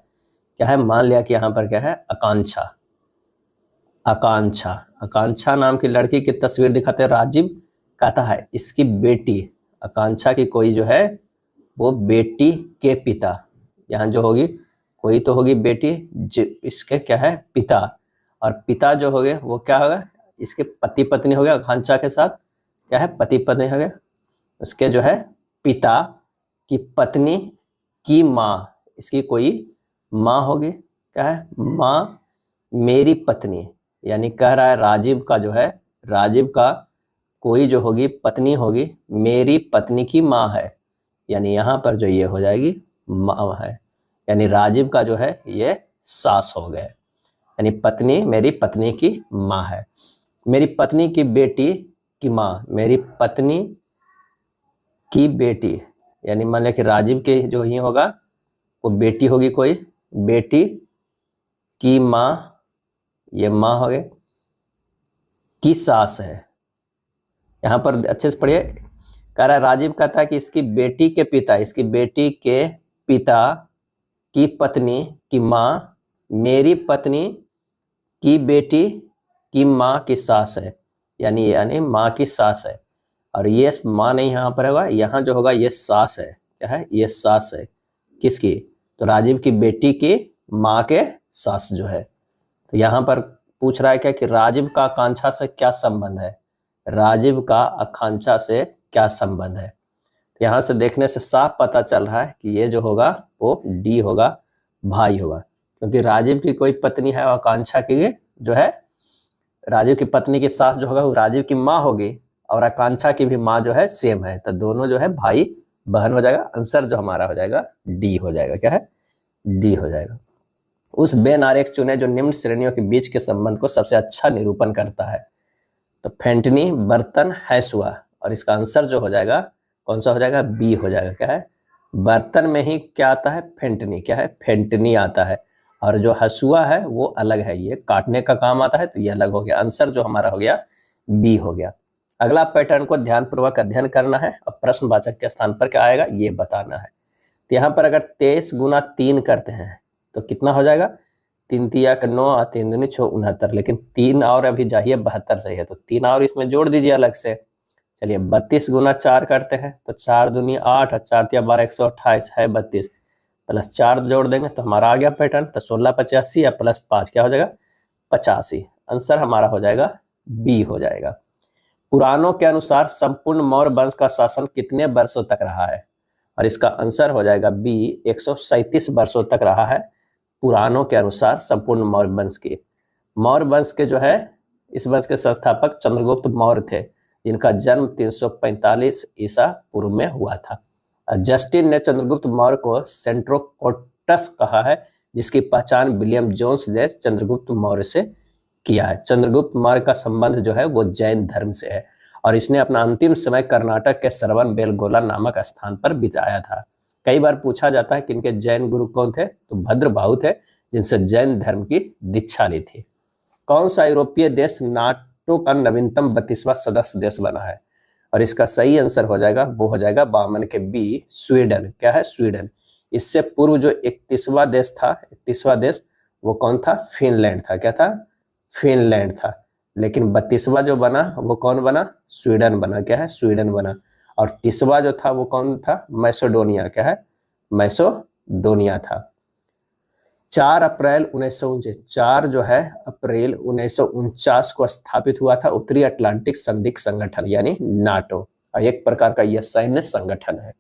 क्या है, मान लिया कि यहाँ पर क्या है, आकांक्षा, आकांक्षा, आकांक्षा नाम की लड़की की तस्वीर दिखाते हुए राजीव कहता है इसकी बेटी, आकांक्षा की कोई जो है वो बेटी के पिता, यहाँ जो होगी कोई तो होगी बेटी, जो इसके क्या है पिता, और पिता जो हो गए वो क्या होगा, इसके पति पत्नी हो गया, आकांक्षा के साथ क्या है पति पत्नी हो गया, उसके जो है पिता की पत्नी की माँ, इसकी कोई माँ होगी, क्या है माँ मेरी पत्नी, यानी कह रहा है राजीव का जो है, राजीव का कोई जो होगी पत्नी होगी, मेरी पत्नी की माँ है, यानी यहाँ पर जो ये हो जाएगी माँ है, यानी राजीव का जो है ये सास हो गए, यानी पत्नी मेरी पत्नी की माँ है। मेरी पत्नी की बेटी की माँ, मेरी पत्नी की बेटी, यानी मान लिया कि राजीव के जो ही होगा वो बेटी होगी कोई, बेटी की माँ, ये माँ हो गए, की सास है। यहाँ पर अच्छे से पढ़िए, कह रहा है राजीव कहता है कि इसकी बेटी के पिता, इसकी बेटी के पिता की पत्नी की माँ मेरी पत्नी की बेटी की माँ की सास है, यानी माँ की सास है। और ये माँ नहीं यहाँ पर होगा, यहाँ जो होगा ये सास है, क्या है ये सास है, किसकी, तो राजीव की बेटी की माँ के सास जो है। तो यहाँ पर पूछ रहा है क्या कि राजीव का आकांक्षा से क्या संबंध है, राजीव का आकांक्षा से क्या संबंध है। तो यहाँ से देखने से साफ पता चल रहा है कि ये जो होगा वो डी होगा, भाई होगा, क्योंकि राजीव की कोई पत्नी है और आकांक्षा की जो है, राजीव की पत्नी की सास जो होगा वो राजीव की माँ होगी और आकांक्षा की भी माँ जो है सेम है, तो दोनों जो है भाई बहन हो जाएगा। आंसर जो हमारा हो जाएगा डी हो जाएगा, क्या है डी हो जाएगा। उस बेन आरेख चुने जो निम्न श्रेणियों के बीच के संबंध को सबसे अच्छा निरूपण करता है। तो फेंटनी, बर्तन, हैसुआ, और इसका आंसर जो हो जाएगा कौन सा हो जाएगा, बी हो जाएगा। क्या है, बर्तन में ही क्या आता है, फेंटनी, क्या है फेंटनी आता है, और जो हसुआ है वो अलग है, ये काटने का काम आता है, तो ये अलग हो गया। आंसर जो हमारा हो गया बी हो गया। अगला पैटर्न को ध्यानपूर्वक अध्ययन करना है और प्रश्नवाचक के स्थान पर क्या आएगा ये बताना है। तो यहाँ पर अगर 23 गुना 3 करते हैं तो कितना हो जाएगा, 3 तिया का 9 और 3 दूनी 6 69, लेकिन 3 और अभी चाहिए 72 सही है, तो 3 और इसमें जोड़ दीजिए अलग से। चलिए 32 गुना 4 करते हैं तो 4 दूनी 8 और 4 तिया 12 128 है 32, प्लस 4 जोड़ देंगे तो हमारा आ गया पैटर्न। तो 16 85 या प्लस 5 क्या हो जाएगा 85। आंसर हमारा हो जाएगा बी हो जाएगा। पुराणों के अनुसार संपूर्ण मौर्य वंश का शासन कितने वर्षों तक रहा है, और इसका आंसर हो जाएगा बी 137 वर्षों तक रहा है। पुराणों के अनुसार संपूर्ण मौर्य वंश की, मौर्य वंश के जो है इस वंश के संस्थापक चंद्रगुप्त मौर्य थे, जिनका जन्म 345 ईसा पूर्व में हुआ था। जस्टिन ने चंद्रगुप्त मौर्य को सेंट्रोकोटस कहा है, जिसकी पहचान विलियम जोन्स ने चंद्रगुप्त मौर्य से किया है। चंद्रगुप्त मौर्य का संबंध जो है वो जैन धर्म से है, और इसने अपना अंतिम समय कर्नाटक के श्रवण बेलगोला नामक स्थान पर बिताया था। कई बार पूछा जाता है कि इनके जैन गुरु कौन थे, तो भद्रबाहु थे, जिनसे जैन धर्म की दीक्षा ली थी। कौन सा यूरोपीय देश नाटो का नवीनतम 32वां सदस्य देश बना है, और इसका सही आंसर हो जाएगा वो हो जाएगा 52 के बी, स्वीडन। क्या है स्वीडन। इससे पूर्व जो 31वां देश था, 31वां देश वो कौन था? फिनलैंड था। क्या था? फिनलैंड था। लेकिन 32वां जो बना वो कौन बना? स्वीडन बना। क्या है? स्वीडन बना। और 30वां जो था वो कौन था? मैसेडोनिया। क्या है? मैसेडोनिया था। 4 अप्रैल 1949, 4 जो है अप्रैल 1949 को स्थापित हुआ था उत्तरी अटलांटिक संधि संगठन यानी नाटो। एक प्रकार का यह सैन्य संगठन है।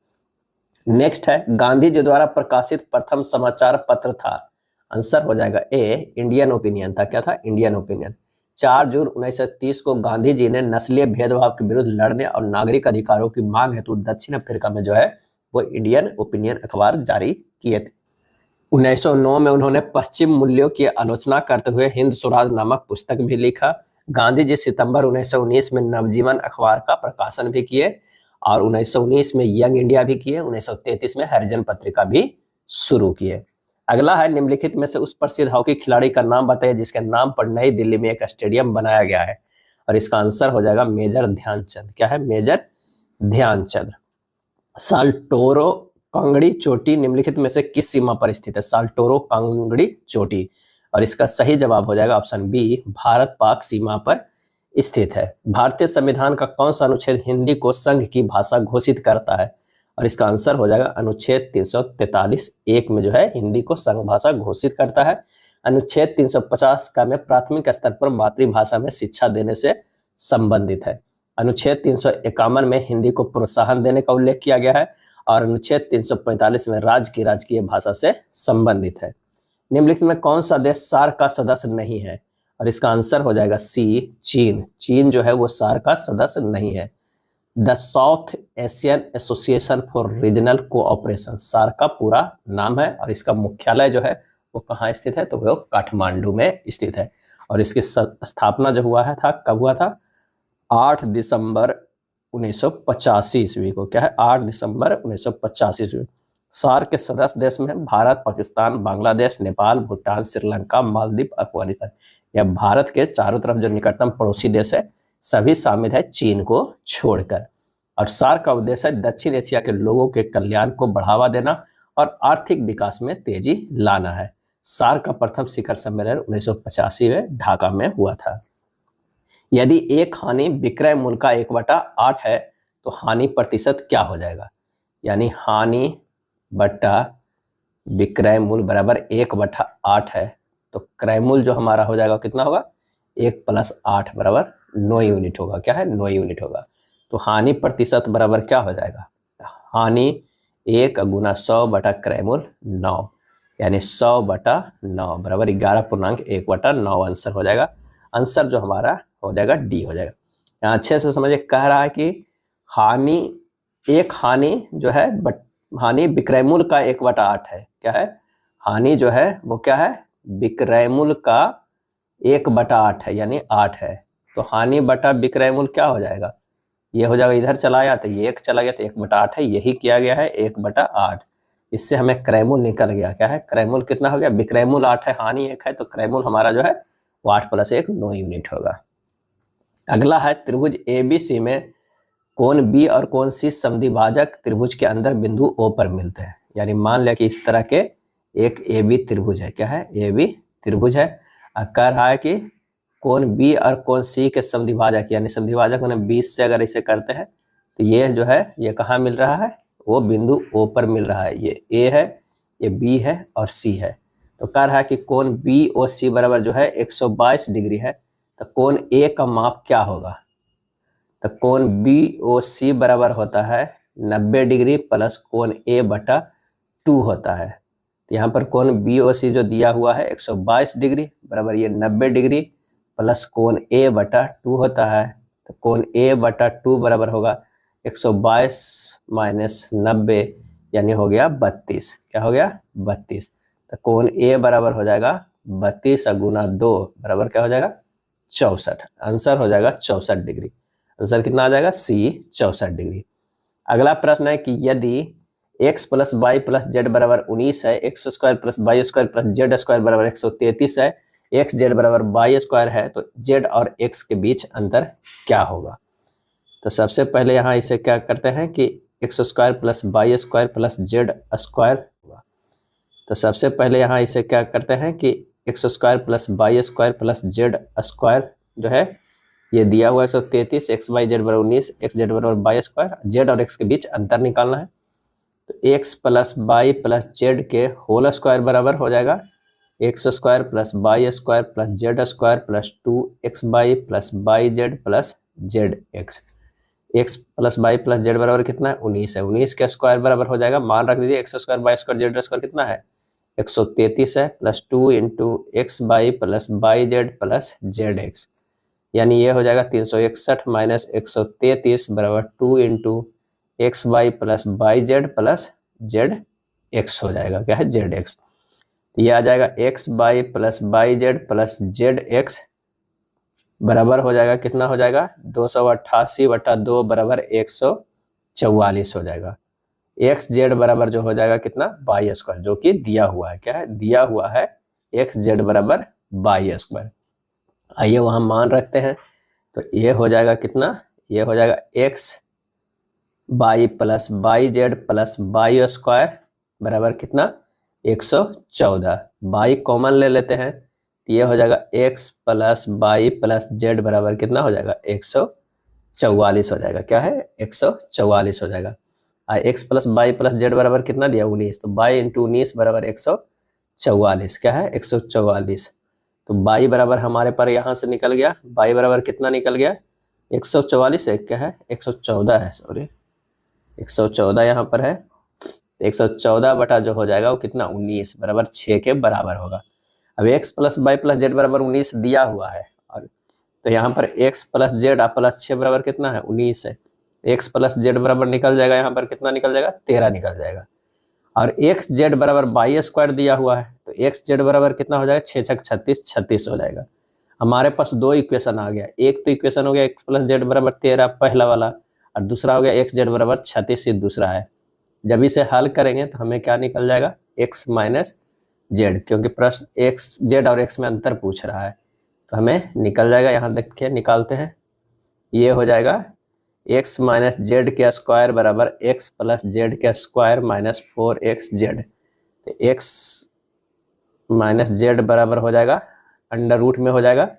नेक्स्ट है, गांधी जी द्वारा प्रकाशित प्रथम समाचार पत्र था। आंसर हो जाएगा ए, इंडियन ओपिनियन था। क्या था? Indian opinion. 4 जून 1930 को गांधी जी ने नस्लीय भेदभाव के विरुद्ध लड़ने और नागरिक अधिकारों की मांग हेतु दक्षिण अफ्रीका में जो है वो इंडियन ओपिनियन अखबार जारी किए थे। 1909 में उन्होंने पश्चिम मूल्यों की आलोचना करते हुए हिंद स्वराज नामक पुस्तक भी लिखा। गांधी जी सितंबर 1919 में नवजीवन अखबार का प्रकाशन भी किए और 1919 में यंग इंडिया भी किए। 1933 में हरिजन पत्रिका भी शुरू किए। अगला है, निम्नलिखित में से उस प्रसिद्ध हॉकी खिलाड़ी का नाम बताइए जिसके नाम पर नई दिल्ली में एक स्टेडियम बनाया गया है। और इसका आंसर हो जाएगा मेजर ध्यानचंद। क्या है? मेजर ध्यानचंद। साल्टोरो कांगड़ी चोटी निम्नलिखित में से किस सीमा पर स्थित है? साल्टोरो कांगड़ी चोटी। और इसका सही जवाब हो जाएगा ऑप्शन बी, भारत पाक सीमा पर स्थित है। भारतीय संविधान का कौन सा अनुच्छेद हिंदी को संघ की भाषा घोषित करता है? और इसका आंसर हो जाएगा अनुच्छेद 343 एक में जो है हिंदी को संघ भाषा घोषित करता है। अनुच्छेद 350 का में प्राथमिक स्तर पर मातृभाषा में शिक्षा देने से संबंधित है। अनुच्छेद 351 में हिंदी को प्रोत्साहन देने का उल्लेख किया गया है और अनुच्छेद 345 में राज्य की राजकीय भाषा से संबंधित है। निम्नलिखित में कौन सा देश सार्क का सदस्य नहीं है? और इसका आंसर हो जाएगा सी, चीन। चीन जो है वो सार्क का सदस्य नहीं है। The South Asian Association for Regional Cooperation SAARC का पूरा नाम है और इसका मुख्यालय जो है वो कहाँ स्थित है? तो वो काठमांडू में स्थित है। और इसकी स्थापना जो हुआ है था कब हुआ था? 8 दिसंबर 1985 ईस्वी को। क्या है? 8 दिसंबर 1985 ईस्वी। सार्क के सदस्य देश में भारत, पाकिस्तान, बांग्लादेश, नेपाल, भूटान, श्रीलंका, मालदीव, अफगानिस्तान। यह भारत के चारों तरफ जो निकटतम पड़ोसी देश है सभी शामिल है चीन को छोड़कर। और सार्क का उद्देश्य है दक्षिण एशिया के लोगों के कल्याण को बढ़ावा देना और आर्थिक विकास में तेजी लाना है। सार्क का प्रथम शिखर सम्मेलन 1985 में ढाका में हुआ था। यदि एक हानि विक्रय मूल्य का 1/8 है तो हानि प्रतिशत क्या हो जाएगा? यानी हानि बटा विक्रय मूल्य बराबर 1/8 है तो क्रय मूल्य जो हमारा हो जाएगा कितना होगा? 1 + 8 बराबर 9 यूनिट होगा। क्या है? 9 यूनिट होगा। तो हानि प्रतिशत बराबर क्या हो जाएगा? हानि 1 × 100 बटा क्रय मूल्य 9 यानी 100/9 बराबर 11.1/9 आंसर हो जाएगा। आंसर जो हमारा हो जाएगा डी हो जाएगा। यहाँ अच्छे से समझिए, कह रहा है कि हानि एक हानि जो है हानि विक्रय मूल्य का 1/8 है। क्या है? हानि जो है वो क्या है? विक्रय मूल्य का 1/8 है यानी 8 है। तो हानि बटा विक्रय मूल्य क्या हो जाएगा? ये हो जाएगा, इधर चला गया तो ये 1 चला गया तो 1/8 है, यही किया गया है 1/8। इससे हमें क्रय मूल्य निकल गया। क्या है? क्रय मूल्य कितना हो गया? विक्रय मूल्य 8 है, हानि 1 है, तो क्रय मूल्य हमारा जो है वो 8 + 1 9 यूनिट होगा। अगला है, त्रिभुज ABC में कोण B और कोण C समद्विभाजक त्रिभुज के अंदर बिंदु O पर मिलते हैं। यानी मान लिया कि इस तरह के एक AB त्रिभुज है। क्या है? AB त्रिभुज है। कह रहा है कि कोण B और कोण C के समद्विभाजक यानी समद्विभाजक मैंने 20 से अगर इसे करते हैं तो ये जो है ये कहाँ मिल रहा है? वो बिंदु O पर मिल रहा है। ये A है, ये B है और C है। तो कह रहा है कि कोण BOC बराबर जो है 122 डिग्री है। तो कोण A का माप क्या होगा? तो कोण BOC बराबर होता है 90 डिग्री प्लस कोण A/2 होता है। तो यहाँ पर कोण BOC जो दिया हुआ है 122 डिग्री बराबर ये 90 डिग्री प्लस कोण A/2 होता है। तो कोण A/2 बराबर होगा 122 - 90 यानी हो गया 32। क्या हो गया? 32। तो कोण A बराबर हो जाएगा 32 × 2 बराबर क्या हो जाएगा? 64। आंसर हो जाएगा 64 डिग्री। आंसर कितना आ जाएगा? सी, 64 डिग्री। अगला प्रश्न है कि यदि x + y + z बराबर 19 है, x² + y² + z² बराबर 133 है, xz बराबर y² है तो z और x के बीच अंतर क्या होगा? तो सबसे पहले यहाँ इसे क्या करते हैं कि x² + y² + z² होगा। तो सबसे पहले यहाँ इसे क्या करते हैं कि x square plus y square plus z square जो है ये दिया हुआ है 133, एक्स बाई जेड बराबर 19, एक्स जेड बराबर वाई स्क्वायर, जेड और एक्स के बीच अंतर निकालना है। तो x plus y plus z के होल स्क्वायर बराबर हो जाएगा x square plus y square plus z square plus 2x y plus y z plus z x. X plus y plus z बराबर कितना है 19 है, 19 के स्क्वायर बराबर हो जाएगा, मान रख दीजिए x square y square z square कितना है 133 है, plus 2 into x y plus y z plus z x, यानी ये हो जाएगा 361 माइनस 133 बराबर 2 into x y plus y z plus z x हो जाएगा, क्या है जेड एक्स। तो ये आ जाएगा x y plus y z plus z x बराबर हो जाएगा, कितना हो जाएगा 288/2 बराबर 144 हो जाएगा। एक्स जेड बराबर जो हो जाएगा कितना वाई स्क्वायर, जो कि दिया हुआ है, क्या है दिया हुआ है एक्स जेड बराबर वाई स्क्वायर। आइए वहां मान रखते हैं, तो ये हो जाएगा कितना, ये हो जाएगा x y plus y z plus y square बराबर कितना 114, वाई कॉमन ले लेते हैं, तो ये हो जाएगा x plus y plus z बराबर कितना हो जाएगा 144 हो जाएगा, क्या है 144 हो जाएगा। X plus y plus z बराबर कितना दिया 19, तो वाई इंटू 19 बराबर 144, क्या है 144। तो वाई बराबर हमारे पर यहाँ से निकल गया, वाई बराबर कितना निकल गया 144 है, क्या है 114 है, सॉरी 114 यहाँ पर है, 114 बटा जो हो जाएगा वो कितना 19 बराबर 6 के बराबर होगा। अब x plus y plus z बराबर 19 दिया हुआ है, और तो यहाँ पर x प्लस जेड प्लस 6 बराबर कितना है 19 है, x प्लस जेड बराबर निकल जाएगा, यहाँ पर कितना निकल जाएगा 13 निकल जाएगा। और एक्स जेड बराबर वाई स्क्वायर दिया हुआ है, तो एक्स जेड बराबर कितना हो जाएगा 6 6 36 36 हो जाएगा। हमारे पास दो इक्वेशन आ गया, एक तो इक्वेशन हो गया एक्स प्लस जेड बराबर 13 पहला वाला, और दूसरा हो गया एक्स जेड बराबर 36 दूसरा है। जब इसे हल करेंगे तो हमें क्या निकल जाएगा एक्स माइनस जेड, क्योंकि प्रश्न एक्स जेड और एक्स में अंतर पूछ रहा है, तो हमें निकल जाएगा, यहाँ देखिए निकालते हैं, ये हो जाएगा एक्स माइनस जेड के स्क्वायर बराबर एक्स प्लस जेड के स्क्वायर माइनस 4x जेड। तो एक्स माइनस जेड बराबर हो जाएगा अंडर रूट में हो जाएगा,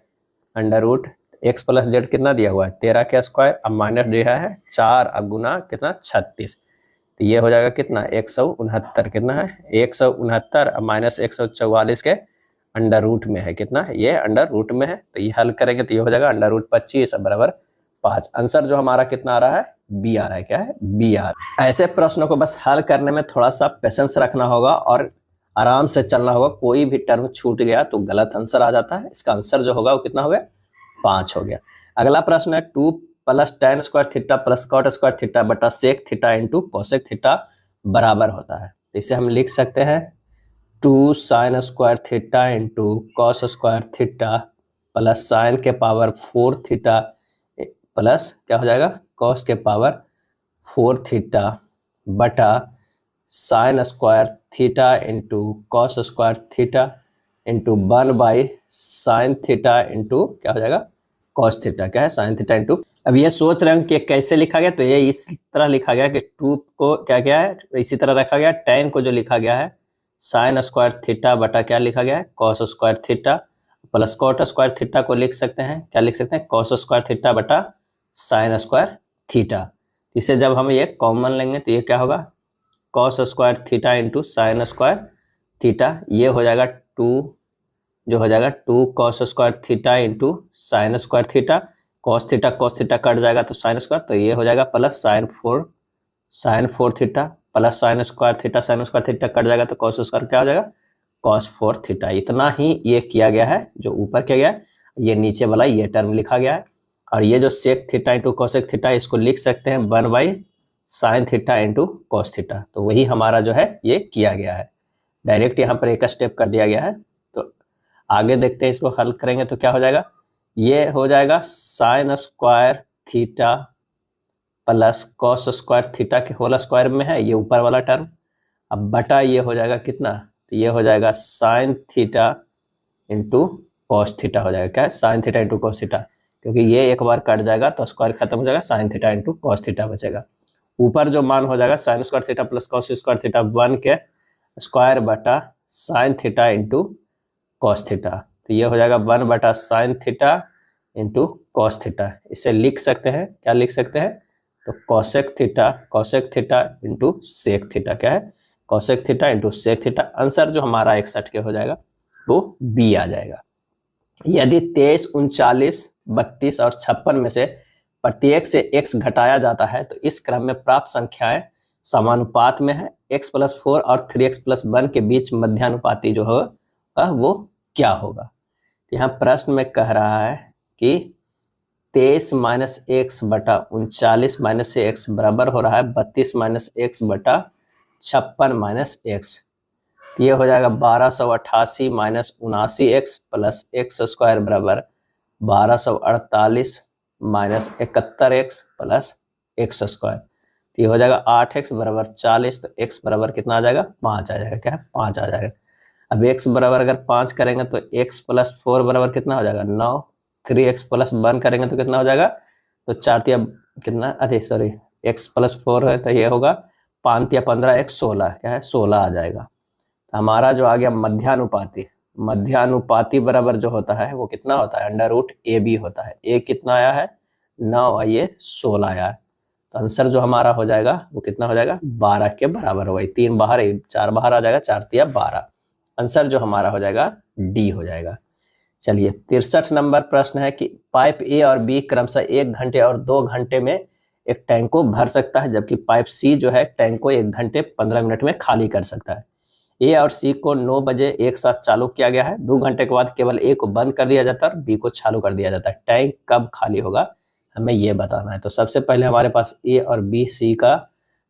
under root x plus z कितना दिया हुआ है 13 के स्क्वायर, अब माइनस दिया है 4 अब गुना कितना 36, तो ये हो जाएगा कितना 169, कितना है 169 अब माइनस 144 के अंडर रूट में है, कितना है ये अंडर रूट में है, तो ये हल करेंगे तो ये हो जाएगा अंडर रूट 25 बराबर 5। आंसर जो हमारा कितना आ रहा है बी आ रहा है, क्या है बी आ रहा है। ऐसे प्रश्नों को बस हल करने में थोड़ा सा पेशेंस रखना होगा और आराम से चलना होगा, कोई भी टर्म छूट गया तो गलत आंसर आ जाता है। इसका आंसर जो होगा वो कितना हो गया 5 हो गया। अगला प्रश्न है 2 plus tan square theta plus cot square theta बटा sec theta into cosec theta बराबर होता है। तो इसे हम लिख सकते हैं 2 sin square theta into cos square theta plus sign के पावर 4 थीटा प्लस क्या हो जाएगा कॉस के पावर 4 थीटा बटा sine square theta into cos square theta into 1 by sine theta into क्या हो जाएगा कॉस थीटा, क्या है साइन थीटा इंटू। अब ये सोच रहे हैं कि कैसे लिखा गया, तो ये इस तरह लिखा गया कि 2 को क्या क्या है इसी तरह रखा गया, tan को जो लिखा गया है साइन स्क्वायर थीटा बटा क्या लिखा गया है cos square theta plus cot square theta को लिख सकते हैं, क्या लिख सकते हैं कॉस स्क्वायर थीटा बटा साइन स्क्वायर थीटा। इसे जब हम ये कॉमन लेंगे तो ये क्या होगा cos square theta into sine square theta, ये हो जाएगा 2 जो हो जाएगा 2 cos square theta into sine square theta, cos theta cut जाएगा तो साइन स्क्वायर, तो ये हो जाएगा plus sign 4 theta plus sign square theta cut जाएगा तो कॉस स्क्वायर क्या हो जाएगा कॉस 4 थीटा। इतना ही ये किया गया है, जो ऊपर किया गया है ये नीचे वाला ये टर्म लिखा गया है। और ये जो sec theta into cosec theta इसको लिख सकते हैं 1 by sine theta into cos theta, तो वही हमारा जो है ये किया गया है, डायरेक्ट यहाँ पर एक स्टेप कर दिया गया है। तो आगे देखते हैं इसको हल करेंगे तो क्या हो जाएगा, ये हो जाएगा sign square theta plus cos square theta के होल स्क्वायर में है ये ऊपर वाला टर्म, अब बटा ये हो जाएगा कितना, तो ये हो जाएगा sign theta into cos theta हो जाएगा, क्या है sign theta into cos theta, क्योंकि ये एक बार कट जाएगा तो स्क्वायर खत्म हो जाएगा, sign theta into cos theta बचेगा। ऊपर जो मान हो जाएगा sign square theta plus cos square theta 1 के स्क्वायर बटा sign theta into cos theta. तो ये हो जाएगा 1/sin theta into cos theta. इसे लिख सकते हैं, क्या लिख सकते हैं, तो cosec theta into sec theta. क्या है, cosec theta into sec theta. Answer जो हमारा 61 के हो जाएगा वो बी आ जाएगा। यदि 23, 39, 32 और 56 में से प्रत्येक से x घटाया जाता है तो इस क्रम में प्राप्त संख्याएं समानुपात में है। x+4 और 3x+1 के बीच मध्यानुपाती जो होगा वो क्या होगा। यहाँ प्रश्न में कह रहा है कि 23 माइनस एक्स बटा 39 माइनस से एक्स बराबर हो रहा है 32 माइनस एक्स बटा 56 माइनस एक्स। ये हो जाएगा 1288 minus 79 x plus x square बराबर 1248 minus 71 x plus x square. तो ये हो जाएगा 8x बराबर 40। तो x बराबर कितना आ जाएगा, 5 आ जाएगा। क्या है, 5 आ जाएगा। अब x बराबर अगर 5 करेंगे तो x+4 बराबर कितना हो जाएगा, 9। 3x+1 करेंगे तो कितना हो जाएगा, तो 4 या कितना, अरे सॉरी, x+4 है तो ये होगा 5 या 15, x 16। क्या है, 16 आ जाएगा। हमारा जो आ गया मध्यानुपाती बराबर जो होता है वो कितना होता है, √AB होता है। a कितना आया है, 9, ये 16 आया है। तो आंसर जो हमारा हो जाएगा वो कितना हो जाएगा, 12 के बराबर होगा। 3 बाहर 4 बाहर आ जाएगा, 4 या 12। आंसर जो हमारा हो जाएगा डी हो जाएगा। चलिए 63 नंबर प्रश्न है कि पाइप ए और बी क्रमशः 1 घंटे और 2 घंटे में एक टैंक को भर सकता है, जबकि पाइप सी जो है टैंक को 1 घंटे 15 मिनट में खाली कर सकता है। ए और सी को 9 बजे एक साथ चालू किया गया है। 2 घंटे के बाद केवल ए को बंद कर दिया जाता है और बी को चालू कर दिया जाता है। टैंक कब खाली होगा, हमें ये बताना है। तो सबसे पहले हमारे पास ए और बी सी का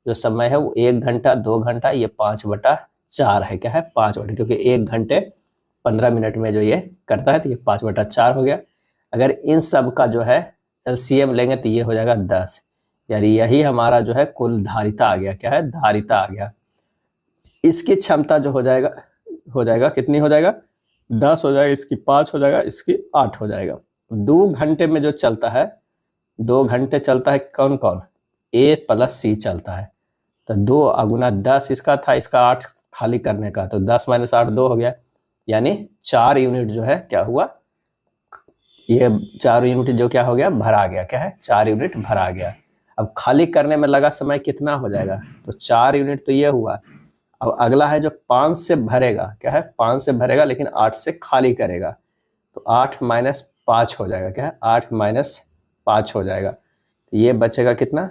जो समय है वो 1 घंटा 2 घंटा, ये 5/4 है। क्या है, 5 क्योंकि 1 घंटे 15 मिनट में जो ये करता है तो ये 5/4 हो गया। अगर इन सब का जो है LCM लेंगे तो ये हो जाएगा 10, यानी यही हमारा जो है कुल धारिता आ गया। क्या है, धारिता आ गया। इसकी क्षमता जो हो जाएगा कितनी हो जाएगा, 10 हो जाएगा, इसकी 5 हो जाएगा, इसकी 8 हो जाएगा। 2 घंटे में जो चलता है, 2 घंटे चलता है कौन कौन, ए प्लस सी चलता है। तो 2 गुना 10 इसका था, इसका 8 खाली करने का, तो 10 माइनस 8 2 हो गया, यानी 4 यूनिट जो है क्या हुआ, ये 4 यूनिट जो क्या हो गया, भरा गया। क्या है, 4 यूनिट भरा गया। अब खाली करने में लगा समय कितना हो जाएगा, तो 4 यूनिट तो ये हुआ। अब अगला है जो 5 से भरेगा। क्या है, 5 से भरेगा लेकिन 8 से खाली करेगा, तो 8 माइनस 5 हो जाएगा। क्या है, 8 माइनस 5 हो जाएगा। तो ये बचेगा कितना,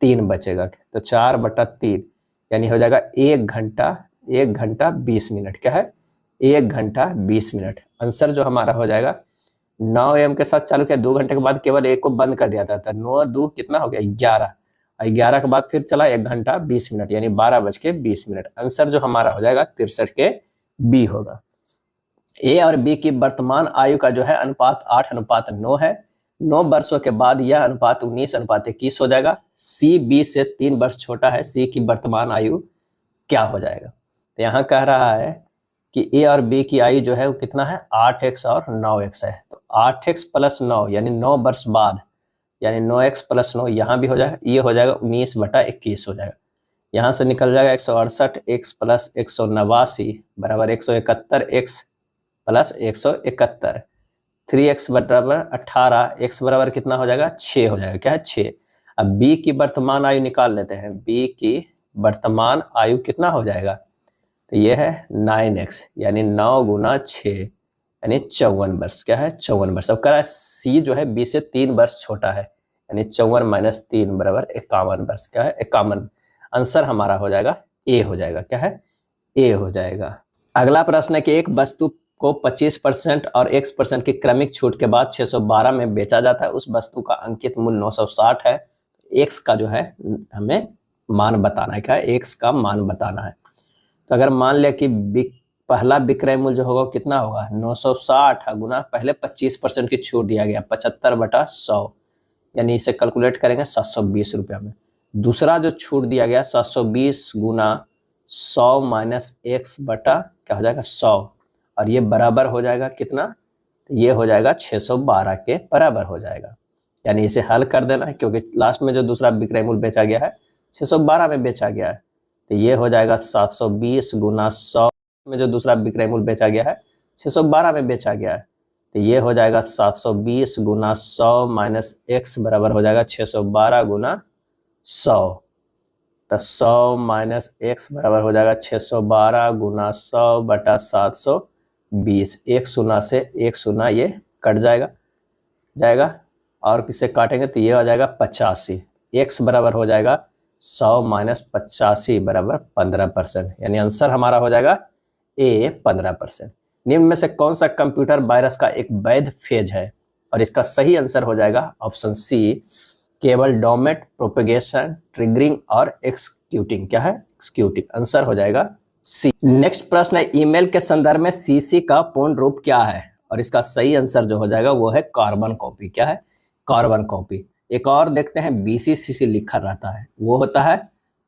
3 बचेगा। तो 4/3 यानी हो जाएगा 1 घंटा 20 मिनट। क्या है, 1 घंटा 20 मिनट। आंसर जो हमारा हो जाएगा 9 AM के साथ चालू किया, 2 घंटे के बाद केवल एक को बंद कर दिया था। 9 2 कितना हो गया, 11। 11 के बाद फिर चला 1 घंटा 20 मिनट, यानी 12:20 मिनट। आंसर जो हमारा हो जाएगा 63 के बी होगा। ए और बी की वर्तमान आयु का जो है अनुपात 8:9 है। 9 वर्षों के बाद यह अनुपात 19:21 हो जाएगा। सी बी से 3 वर्ष छोटा है, सी की वर्तमान आयु क्या हो जाएगा। तो यहाँ कह रहा है कि ए और बी की आयु जो है वो कितना है, 8x और 9x है। तो 8x + 9 यानी 9 वर्ष बाद, यानी 9x + 9 यहाँ भी हो जाएगा, ये हो जाएगा 19/21 हो जाएगा। यहाँ से निकल जाएगा 168 x + 189 बराबर 171 x + 171। 3x बराबर 18, x बराबर कितना हो जाएगा, 6 हो जाएगा। क्या है, 6। अब b की वर्तमान आयु निकाल लेते हैं। b की वर्तमान आयु कितना हो जाएगा, तो ये है 9x, यानी 9 गुना 6 यानी 54 वर्ष। क्या है, 54 वर्ष। अब कह रहा है सी जो है बी से 3 वर्ष छोटा है, यानी 54 - 3 बराबर 51 वर्ष। क्या है, 51। आंसर हमारा हो जाएगा ए हो जाएगा। क्या है, ए हो जाएगा। अगला प्रश्न है कि एक वस्तु को 25% और x% की क्रमिक छूट के बाद 612 में बेचा जाता है। उस वस्तु का अंकित मूल्य 960 है। x का जो है हमें मान बताना है। क्या है, x का मान बताना है। तो अगर मान लिया कि पहला विक्रय मूल्य जो होगा कितना होगा, 960 गुना पहले 25% की छूट दिया गया 75/100, यानी इसे कैलकुलेट करेंगे 720 रुपया में। दूसरा जो छूट दिया गया 720 गुना 100 माइनस x बटा क्या हो जाएगा, 100, और ये बराबर हो जाएगा कितना, तो ये हो जाएगा 612 के बराबर हो जाएगा। यानी इसे हल कर देना है, क्योंकि लास्ट में जो दूसरा विक्रय मूल्य बेचा गया है 612 में बेचा गया है। तो ये हो जाएगा 720 गुना 100 में जो दूसरा विक्रय मूल्य बेचा गया है 612 में बेचा गया है, तो ये हो जाएगा 720 गुना 100 माइनस x बराबर हो जाएगा 612 गुना 100। तो 100 माइनस x बराबर हो जाएगा 612 गुना 100 बटा 720। एक शून्य से एक शून्य ये कट जाएगा और किससे काटेंगे तो ये हो जाएगा 85। x बराबर हो जाएगा 100 माइनस 85 बराबर 15%, यानी आंसर हमारा हो जाएगा ए 15%। निम्न में से कौन सा कंप्यूटर वायरस का एक वैध फेज है? और इसका सही आंसर हो जाएगा ऑप्शन सी, केवल डोमेट, प्रोपेगेशन, ट्रिगरिंग और एक्सक्यूटिंग। क्या है? एक्सक्यूटिंग। आंसर हो जाएगा सी। नेक्स्ट प्रश्न है, ईमेल के संदर्भ में सीसी का पूर्ण रूप क्या है? और इसका सही आंसर जो हो जाएगा वो है कार्बन कॉपी। क्या है? Carbon copy. एक और देखते हैं, बीसीसीसी लिखा रहता है, वो होता है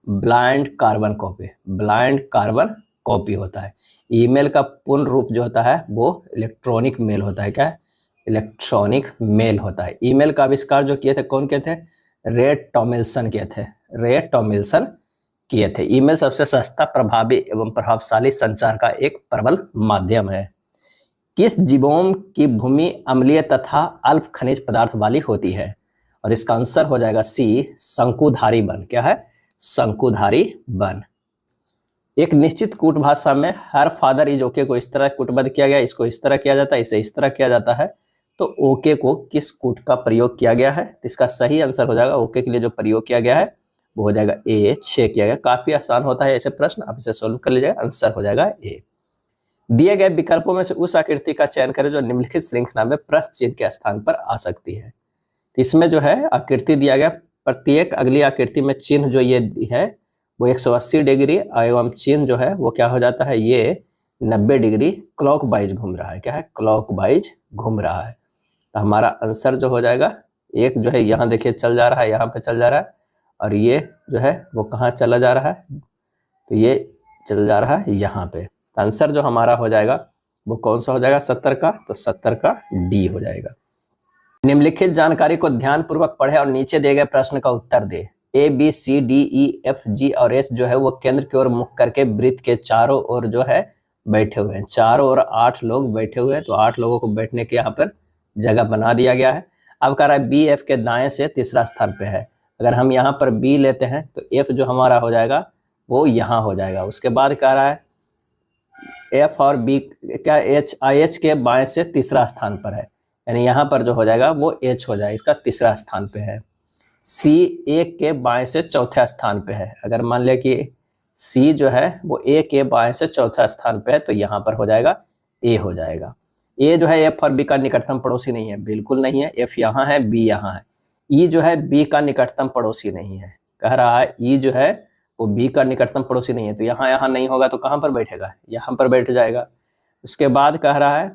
blind carbon copy. Blind carbon copy होता है। ईमेल का पूर्ण रूप जो होता है वो इलेक्ट्रॉनिक मेल होता है। क्या है? इलेक्ट्रॉनिक मेल होता है। ईमेल का आविष्कार जो किए थे कौन किए थे? रे टॉमिल्सन किए थे। रे टॉमिल्सन किए थे। ईमेल सबसे सस्ता, प्रभावी एवं प्रभावशाली संचार का एक प्रबल माध्यम है। किस जीवोम की भूमि अम्लीय तथा अल्प खनिज पदार्थ वाली होती है? और इसका आंसर हो जाएगा सी, शंकुधारी वन। क्या है? शंकुधारी वन। एक निश्चित कूट भाषा में हर फादर इज ओके को इस तरह कूटबद्ध किया गया, इसको इस तरह किया जाता है, इसे इस तरह किया जाता है। तो ओके को किस कूट का प्रयोग किया गया है? इसका सही आंसर हो जाएगा, ओके के लिए जो प्रयोग किया गया है वो हो जाएगा ए, 6 किया गया। काफी आसान होता है ऐसे प्रश्न, आप इसे सोल्व कर लीजिएगा, आंसर हो जाएगा ए। दिए गए विकल्पों में से उस आकृति का चयन करें जो निम्नलिखित श्रृंखला में प्रश्न चिन्ह के स्थान पर आ सकती है। इसमें जो है आकृति दिया गया, प्रत्येक अगली आकृति में चिन्ह जो ये है वो 180 डिग्री एवं चिन्ह जो है वो क्या हो जाता है, ये 90 डिग्री क्लॉकवाइज घूम रहा है। क्या है? क्लॉकवाइज घूम रहा है। तो हमारा आंसर जो हो जाएगा, एक जो है यहाँ देखिए चल जा रहा है, यहाँ पे चल जा रहा है, और ये जो है वो कहाँ चला जा रहा है, तो ये चल जा रहा है यहाँ पे। तो आंसर जो हमारा हो जाएगा वो कौन सा हो जाएगा? 70 का, तो 70 का डी हो जाएगा। निम्नलिखित जानकारी को ध्यानपूर्वक पढ़े और नीचे दिए गए प्रश्न का उत्तर दे। A B C D E F G और एच जो है वो केंद्र की ओर मुख करके वृत्त के चारों ओर जो है बैठे हुए हैं। चारों ओर 8 लोग बैठे हुए हैं, तो 8 लोगों को बैठने के यहाँ पर जगह बना दिया गया है। अब कह रहा है बी एफ के दाएं से तीसरा स्थान पे है। अगर हम यहाँ पर बी लेते हैं तो एफ जो हमारा हो जाएगा वो यहाँ हो जाएगा। उसके बाद कह रहा है एफ और बी क्या एच के बाएं से तीसरा स्थान पर है, यानी यहाँ पर जो हो जाएगा वो एच हो जाएगा, इसका तीसरा स्थान पे है। सी ए के बाएं से चौथे स्थान पे है। अगर मान लिया कि सी जो है वो ए के बाएं से चौथा स्थान पे है, तो यहाँ पर हो जाएगा ए हो जाएगा। ए जो है एफ और बी का निकटतम पड़ोसी नहीं है, बिल्कुल नहीं है। एफ यहाँ है, बी यहाँ है। ई जो है बी का निकटतम पड़ोसी नहीं है। कह रहा है ई जो है वो बी का निकटतम पड़ोसी नहीं है, तो यहाँ नहीं होगा तो कहाँ पर बैठेगा? यहाँ पर बैठ जाएगा। उसके बाद कह रहा है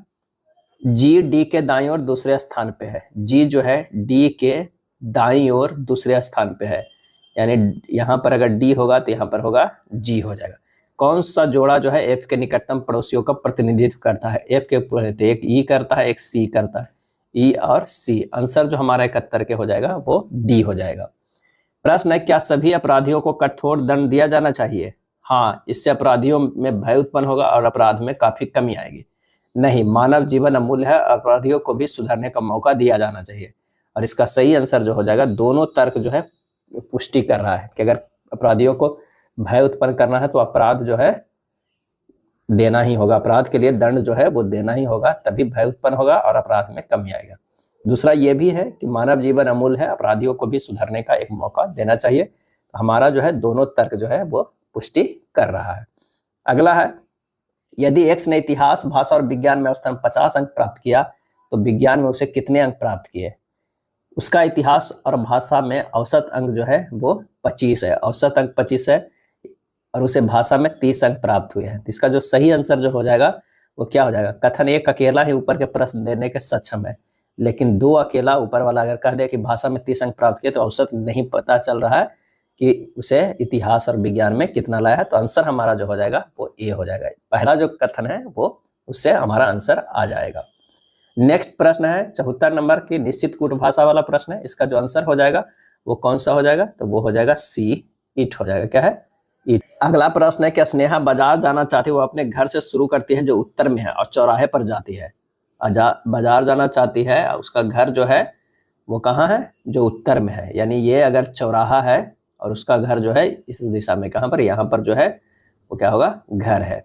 जी डी के दाईं ओर दूसरे स्थान पे है। जी जो है डी के दाईं ओर दूसरे स्थान पे है, यानी यहाँ पर अगर डी होगा तो यहाँ पर होगा जी हो जाएगा। कौन सा जोड़ा जो है एफ के निकटतम पड़ोसियों का प्रतिनिधित्व करता है? एफ के तो एक ई करता है, एक सी करता है। ई और सी। आंसर जो हमारा 71 के हो जाएगा वो डी हो जाएगा। प्रश्न है, क्या सभी अपराधियों को कठोर दंड दिया जाना चाहिए? हाँ, इससे अपराधियों में भय उत्पन्न होगा और अपराध में काफी कमी आएगी। नहीं, मानव जीवन अमूल्य है, अपराधियों को भी सुधरने का मौका दिया जाना चाहिए। और इसका सही आंसर जो हो जाएगा, दोनों तर्क जो है पुष्टि कर रहा है कि अगर अपराधियों को भय उत्पन्न करना है तो अपराध जो है देना ही होगा, अपराध के लिए दंड जो है वो देना ही होगा, तभी भय उत्पन्न होगा और अपराध में कमी आएगा। दूसरा ये भी है कि मानव जीवन अमूल्य है, अपराधियों को भी सुधरने का एक मौका देना चाहिए। तो हमारा जो है दोनों तर्क जो है वो पुष्टि कर रहा है। अगला है, यदि एक्स ने इतिहास, भाषा और विज्ञान में औसतन 50 अंक प्राप्त किया तो विज्ञान में उसे कितने अंक प्राप्त किए? उसका इतिहास और भाषा में औसत अंक जो है वो 25 है, औसत अंक 25 है, और उसे भाषा में 30 अंक प्राप्त हुए हैं। तो इसका जो सही आंसर जो हो जाएगा वो क्या हो जाएगा? कथन एक अकेला ही ऊपर के प्रश्न देने के सक्षम है, लेकिन दो अकेला ऊपर वाला अगर कह दे कि भाषा में 30 अंक प्राप्त किए तो औसत नहीं पता चल रहा है कि उसे इतिहास और विज्ञान में कितना लाया है। तो आंसर हमारा जो हो जाएगा वो ए हो जाएगा। पहला जो कथन है वो उससे हमारा आंसर आ जाएगा। नेक्स्ट प्रश्न है 74 नंबर की निश्चित कूट भाषा वाला प्रश्न है। इसका जो आंसर हो जाएगा वो कौन सा हो जाएगा? तो वो हो जाएगा सी, इट हो जाएगा। क्या है? अगला प्रश्न है कि स्नेहा बाजार जाना चाहती है, वो अपने घर से शुरू करती है जो उत्तर में है और चौराहे पर जाती है। बाजार जाना चाहती है, उसका घर जो है वो कहाँ है, जो उत्तर में है, यानी ये अगर चौराहा है और उसका घर जो है इस दिशा में, कहाँ पर, यहाँ पर जो है वो क्या होगा, घर है।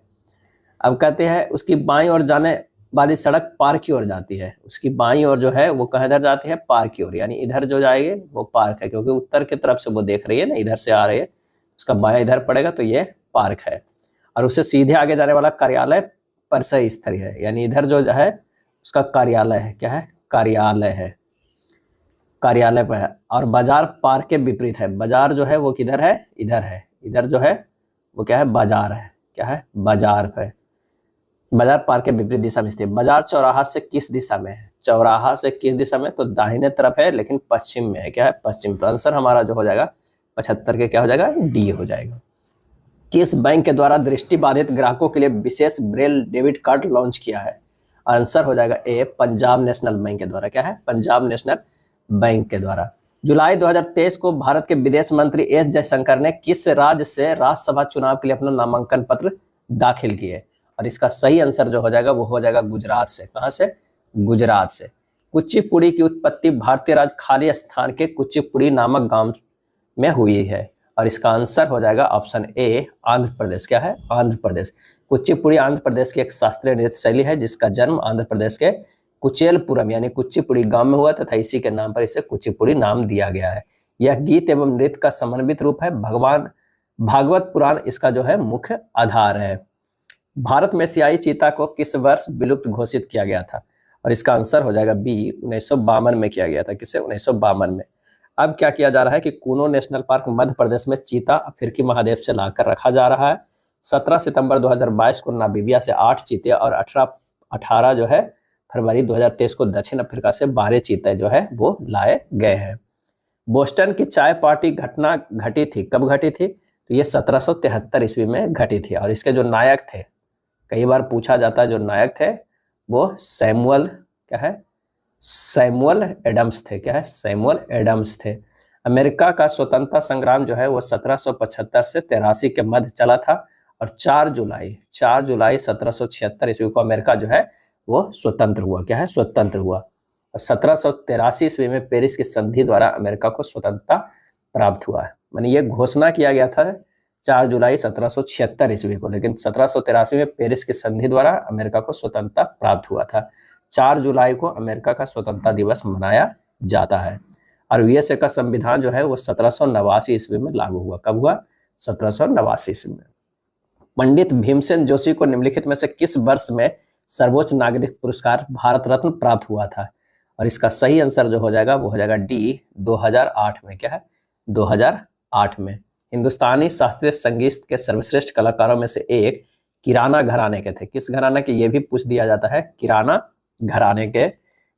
अब कहते हैं उसकी बाईं ओर जाने वाली सड़क पार्क की ओर जाती है, उसकी बाईं ओर जो है वो कहाँ इधर जाती है, पार्क की ओर, यानी इधर जो जाएंगे वो पार्क है, क्योंकि उत्तर की तरफ से वो देख रही है ना, इधर से आ रही है, उसका बायां इधर पड़ेगा तो ये पार्क है। और उससे सीधे आगे जाने वाला कार्यालय परिसर स्थल है, यानी इधर जो है उसका कार्यालय है, क्या है, कार्यालय है, कार्यालय पर है। और बाजार पार्क के विपरीत है, बाजार जो है वो किधर है, इधर है, इधर जो है वो क्या है, बाजार है, क्या है, बाजार है। बाजार पार्क के विपरीत दिशा में स्थित। बाजार चौराहा से किस दिशा में है, चौराहा से किस दिशा में, तो दाहिने तरफ है, लेकिन पश्चिम में है, क्या है, पश्चिम। तो आंसर हमारा जो हो जाएगा 75 के क्या हो जाएगा, डी हो जाएगा। किस बैंक के द्वारा दृष्टिबाधित ग्राहकों के लिए विशेष ब्रेल डेबिट कार्ड लॉन्च किया है, आंसर हो जाएगा ए, पंजाब नेशनल बैंक के द्वारा, क्या है, पंजाब नेशनल बैंक के द्वारा। जुलाई 2023 को भारत के विदेश मंत्री एस जयशंकर ने किस राज्य से राज्यसभा चुनाव के लिए अपना नामांकन पत्र दाखिल किए, और इसका सही आंसर जो हो जाएगा वो हो जाएगा गुजरात से। कहां से, गुजरात से। कुचिपुड़ी की उत्पत्ति भारतीय राज्य खालिस्तान के कुचिपुड़ी नामक गांव में हुई है, और इसका आंसर हो जाएगा ऑप्शन ए, आंध्र प्रदेश, क्या है, आंध्र प्रदेश। कुचिपुड़ी आंध्र प्रदेश की एक शास्त्रीय नृत्य शैली है जिसका जन्म आंध्र प्रदेश के कुचेलपुरम यानी कुचिपुड़ी गांव में हुआ तथा इसी के नाम पर इसे कुचिपुड़ी नाम दिया गया है। यह गीत एवं नृत्य का समन्वित रूप है। भगवान भागवत पुराण इसका जो है मुख्य आधार है। भारत में सियाही चीता को किस वर्ष विलुप्त घोषित किया गया था, और इसका आंसर हो जाएगा बी, 1952 में किया गया था। किसे, 1952 में। अब क्या किया जा रहा है कि कूनो नेशनल पार्क मध्य प्रदेश में चीता अफ्रीकी महाद्वीप से लाकर रखा जा रहा है। 17 सितंबर 2022 को नामीबिया से 8 चीते और 18 जो है फरवरी 2023 को दक्षिण अफ्रीका से 12 चीते जो है वो लाए गए हैं। बोस्टन की चाय पार्टी घटना घटी थी, कब घटी थी, तो ये 1773 ईस्वी में घटी थी। और इसके जो नायक थे, कई बार पूछा जाता है, जो नायक थे वो सैमुअल, क्या है, सैमुअल एडम्स थे, क्या है, सैमुअल एडम्स थे। अमेरिका का स्वतंत्रता संग्राम जो है वो 1775 से 83 के मध्य चला था, और 4 जुलाई 1776 ईस्वी को अमेरिका जो है वो स्वतंत्र हुआ, क्या है, स्वतंत्र हुआ। 1783 ईस्वी में पेरिस की संधि द्वारा अमेरिका को स्वतंत्रता प्राप्त हुआ है, मानी ये घोषणा किया गया था 4 जुलाई 1776 ईस्वी को, लेकिन 1783 में पेरिस की संधि द्वारा अमेरिका को स्वतंत्रता प्राप्त हुआ था। 4 जुलाई को अमेरिका का स्वतंत्रता दिवस मनाया जाता है। और यूएसए का संविधान जो है वो 1789 ईस्वी में लागू हुआ। कब हुआ, 1789 ईस्वी में। पंडित भीमसेन जोशी को निम्नलिखित में से किस वर्ष में सर्वोच्च नागरिक पुरस्कार भारत रत्न प्राप्त हुआ था, और इसका सही आंसर जो हो जाएगा वो हो जाएगा डी, 2008 में, क्या है, 2008 में। हिंदुस्तानी शास्त्रीय संगीत के सर्वश्रेष्ठ कलाकारों में से एक किराना घराने के थे। किस घराने के, ये भी पूछ दिया जाता है, किराना घराने के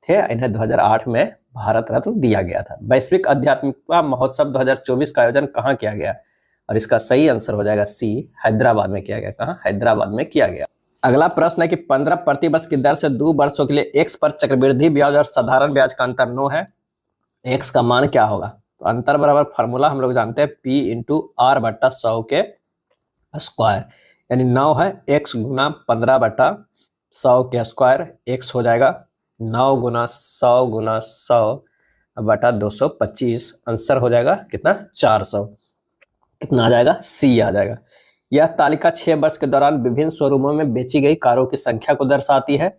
थे। इन्हें 2008 में भारत रत्न दिया गया था। वैश्विक आध्यात्मिकता महोत्सव 2024 का आयोजन कहाँ किया गया, और इसका सही आंसर हो जाएगा सी, हैदराबाद में किया गया। कहाँ, हैदराबाद में किया गया। अगला प्रश्न है कि 15 प्रतिवर्ष की दर से 2 वर्षों के लिए एक्स पर चक्रवृद्धि ब्याज और साधारण ब्याज का अंतर 9 है। एक्स का मान क्या होगा, तो अंतर बराबर फार्मूला हम लोग जानते हैं P इंटू आर बट्टा 100 के स्क्वायर, यानी 9 है, एक्स गुना 15/100 के स्क्वायर, एक्स हो जाएगा 9 गुना 100 गुना 100 बटा 225, आंसर हो जाएगा कितना, 400। कितना आ जाएगा, सी आ जाएगा। यह तालिका 6 वर्ष के दौरान विभिन्न शोरूमों में बेची गई कारों की संख्या को दर्शाती है।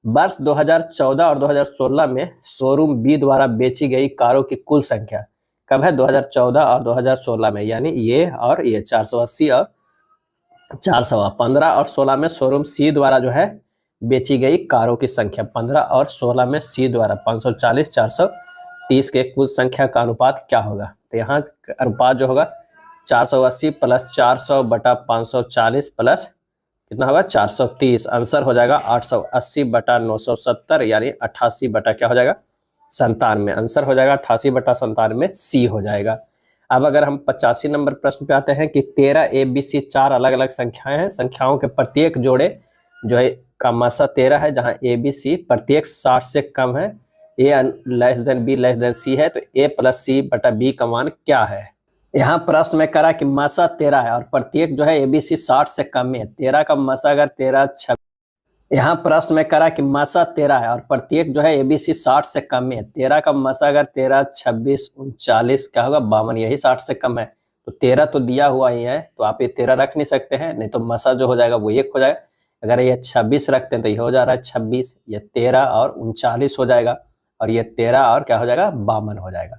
वर्ष 2014 और 2016 में शोरूम बी द्वारा बेची गई कारों की कुल संख्या कब है, 2014 और 2016 में, यानी ये और ये 480 और 400। 15 और 16 में शोरूम सी द्वारा जो है बेची गई कारों की संख्या, 15 और 16 में सी द्वारा 540 430 के कुल संख्या का अनुपात क्या होगा, तो यहाँ अनुपात जो होगा 480 प्लस 400 बटा 540 प्लस कितना होगा 430, आंसर हो जाएगा 880 बटा 970 यानी 88 बटा क्या हो जाएगा 97, आंसर हो जाएगा 88 बटा 97, सी हो जाएगा। अब अगर हम 85 नंबर प्रश्न पे आते हैं कि 13 ABC 4 अलग अलग संख्याएं हैं, संख्याओं के प्रत्येक जोड़े जो है का मासा 13 है, जहां ABC प्रत्येक 60 से कम है, A less than B less than C है, तो A प्लस C बटा B का मान क्या है, यहाँ प्रश्न में करा कि मासा 13 है और प्रत्येक जो है एबीसी 60 से कम है। 13 का मासा अगर 13 यहाँ प्रश्न में करा कि मासा 13 है और प्रत्येक जो है एबीसी 60 से कम है। 13 का मासा अगर 13, 26, 39 क्या होगा 52, यही 60 से कम है। तो 13 तो दिया हुआ ही है, तो आप ये 13 रख नहीं सकते हैं, नहीं तो मासा जो हो जाएगा वो 1 हो जाएगा। अगर ये 26 रखते हैं तो ये हो जा रहा है 26, ये 13 और 39 हो जाएगा, और ये 13 और क्या हो जाएगा 52 हो जाएगा।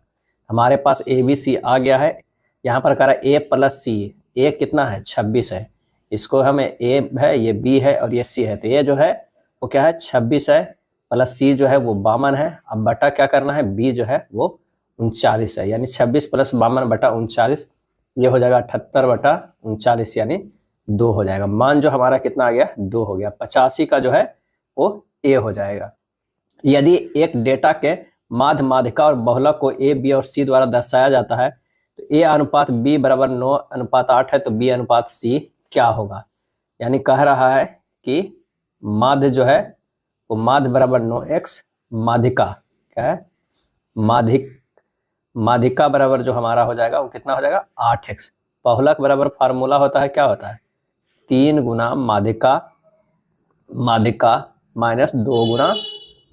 हमारे पास ए बी सी आ गया है। यहाँ पर करा ए प्लस सी, ए कितना है 26 है, इसको हमें ए है, ये बी है और ये सी है, तो ये जो है वो क्या है 26 है, प्लस सी जो है वो 52 है। अब बटा क्या करना है, बी जो है वो 39 है, यानी 26 प्लस 52 बटा 39, ये हो जाएगा 78 बटा 39, यानी 2 हो जाएगा। मान जो हमारा कितना आ गया 2 हो गया। 85 का जो है वो ए हो जाएगा। यदि एक डेटा के माध्य, माध्यिका और बहुलक को ए, बी और सी द्वारा दर्शाया जाता है, तो ए अनुपात बी बराबर 9 अनुपात 8 है, तो बी अनुपात सी क्या होगा। यानी कह रहा है कि माध्य जो है वो माध्य बराबर 9x, माध्यिका क्या है माध्यिका बराबर जो हमारा हो जाएगा वो कितना हो जाएगा 8x। बहुलक बराबर फार्मूला होता है, क्या होता है 3 गुना माध्यिका माइनस 2 गुना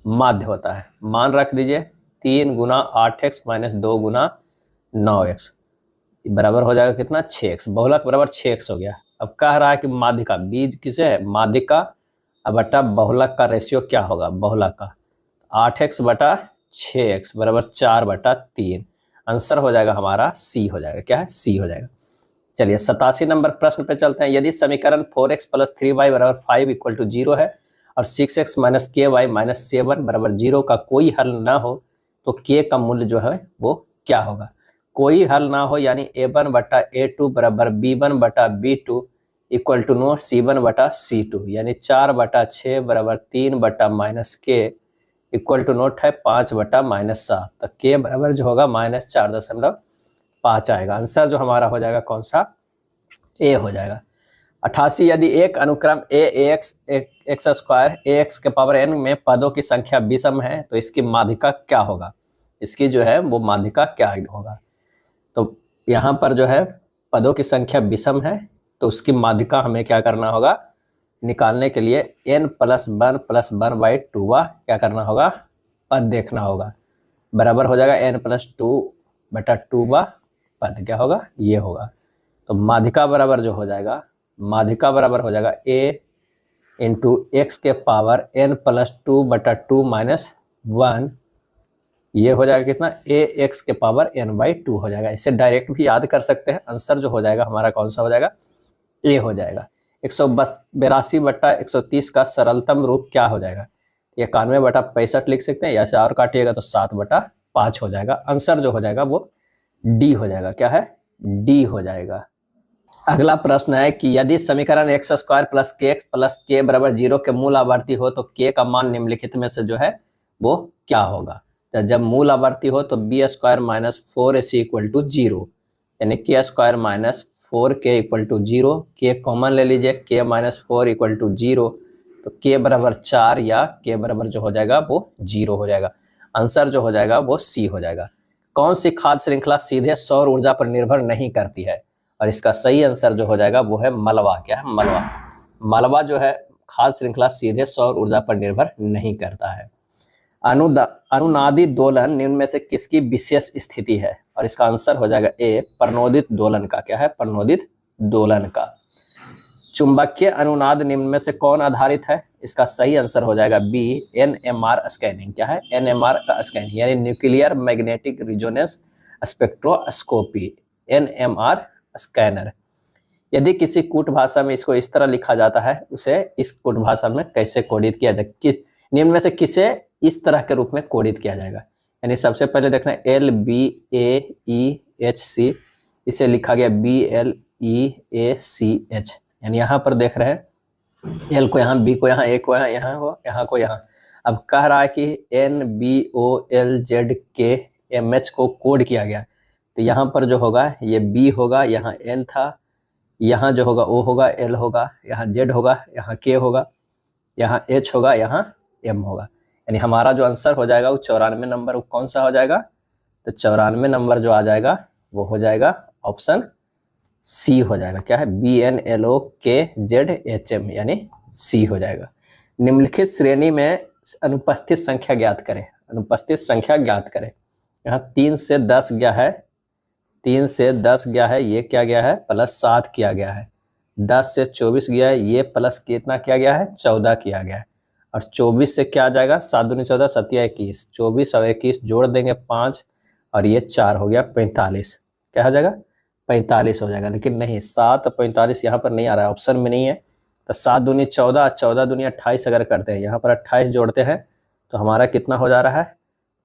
माध्य होता है। मान रख दीजिए 3 गुना 8x माइनस 2 गुना 9x बराबर हो जाएगा कितना 6x। बहुलक बराबर 6x हो गया। अब कह रहा है कि माध्यिका, बी किसे है माध्यिका, अब बटा बहुलक का रेशियो क्या होगा बहुलक का, 8x बटा 6x बराबर 4 बटा 3। आंसर हो जाएगा हमारा सी हो जाएगा, क्या है सी हो जाएगा। चलिए 87 नंबर प्रश्न पे चलते हैं। यदि समीकरण 4x प्लस 3y बराबर 5 इक्वल टू 0 है और 6x माइनस के वाई माइनस 7 बराबर 0 का कोई हल ना हो, तो के का मूल्य जो है वो क्या होगा। कोई हल ना हो यानी a1 बटा a2 बराबर b1 बटा b2 equal to know c1 बटा c2, यानी 4 बटा 6 बराबर 3 बटा माइनस के इक्वल टू नोट है 5 बटा माइनस 7, तो के बराबर जो होगा -4.5 आएगा। आंसर जो हमारा हो जाएगा कौन सा, ए हो जाएगा। 88 यदि एक अनुक्रम ए एक्स एक्स स्क्वायर ए एक्स के पावर n में पदों की संख्या विषम है, तो इसकी माध्यिका क्या होगा, इसकी जो है वो माध्यिका क्या होगा। तो यहाँ पर जो है पदों की संख्या विषम है, तो उसकी माध्यिका हमें क्या करना होगा, निकालने के लिए n प्लस 1 बाई 2 क्या करना होगा, पद देखना होगा, बराबर हो जाएगा n प्लस 2 बटा 2 पद क्या होगा ये होगा। तो माध्यिका बराबर जो हो जाएगा, माध्यिका बराबर हो जाएगा a इंटू एक्स के पावर n प्लस 2 बटा 2 माइनस 1, ये हो जाएगा कितना a x के पावर n बाई 2 हो जाएगा। इसे डायरेक्ट भी याद कर सकते हैं। आंसर जो हो जाएगा हमारा कौन सा हो जाएगा, a हो जाएगा। 182 बटा 130 का सरलतम रूप क्या हो जाएगा, 91 बटा 65 लिख सकते हैं, या से और काटिएगा तो 7 बटा 5 हो जाएगा। आंसर जो हो जाएगा वो डी हो जाएगा, क्या है डी हो जाएगा। अगला प्रश्न है कि यदि समीकरण एक्स स्क्वायर प्लस के एक्स प्लस के बराबर 0 के मूल आवर्ती हो, तो के का मान निम्नलिखित में से जो है वो क्या होगा। तो जब मूल आवर्ती हो तो b square minus 4ac equal to 0, यानी के square minus 4k equal to 0, के कॉमन ले लीजिए, के माइनस 4 इक्वल टू 0, तो के बराबर 4 या के बराबर जो हो जाएगा वो 0 हो जाएगा। आंसर जो हो जाएगा वो सी हो जाएगा। कौन सी खाद्य श्रृंखला सीधे सौर ऊर्जा पर निर्भर नहीं करती है, और इसका सही आंसर जो हो जाएगा वो है मलबा, क्या है मलबा। मलबा जो है खाद्य श्रृंखला सीधे सौर ऊर्जा पर निर्भर नहीं करता है। अनुनादी दोलन निम्न में से किसकी विशेष स्थिति है, और इसका आंसर हो जाएगा ए प्रणोदित दोलन का, क्या है प्रणोदित दोलन का। चुंबकीय अनुनाद निम्न में से कौन आधारित है, इसका सही आंसर हो जाएगा बी एनएमआर स्कैनिंग, क्या है एनएमआर का स्कैनिंग, यानी nuclear magnetic resonance spectroscopy, NMR scanner. यदि किसी कूट भाषा में इसको इस तरह लिखा जाता है, उसे इस कूट भाषा में कैसे कोडित किया जाए, निम्न में से किसे इस तरह के रूप में कोडित किया जाएगा। यानी सबसे पहले देखना LBAEHC, इसे लिखा गया BLEACH, यानी यहाँ पर देख रहे हैं L को यहाँ, B को यहाँ, A को यहाँ, यहाँ को यहाँ। अब कह रहा है कि NBOLZKMH को कोड किया गया, तो यहाँ पर जो होगा ये B होगा, यहाँ N था, यहाँ जो होगा O होगा, L होगा, यहाँ Z होगा, यहाँ K होगा, यहाँ H होगा, यहाँ M होगा। यानी हमारा जो आंसर हो जाएगा वो 94 नंबर कौन सा हो जाएगा, तो 94 नंबर जो आ जाएगा वो हो जाएगा ऑप्शन सी हो जाएगा। क्या है? BNLOKZHM यानी सी हो जाएगा। निम्नलिखित श्रेणी में अनुपस्थित संख्या ज्ञात करें। अनुपस्थित संख्या ज्ञात करें। यहाँ 3 से 10 गया है, 3 से 10 गया है, ये क्या गया है? प्लस 7 किया गया है। 10 से 24 गया है, ये प्लस कितना किया गया है? 14 किया गया है। और 24 से क्या आ जाएगा? 7 दूनी 14, 7 21, 24 और 21 जोड़ देंगे 5 और ये 4 हो गया 45। क्या हो जाएगा? 45 हो जाएगा। लेकिन नहीं, 7 45 यहाँ पर नहीं आ रहा है, ऑप्शन में नहीं है। तो 7 दूनी 14, 14 दूनी 28 अगर करते हैं, यहाँ पर 28 जोड़ते हैं तो हमारा कितना हो जा रहा है?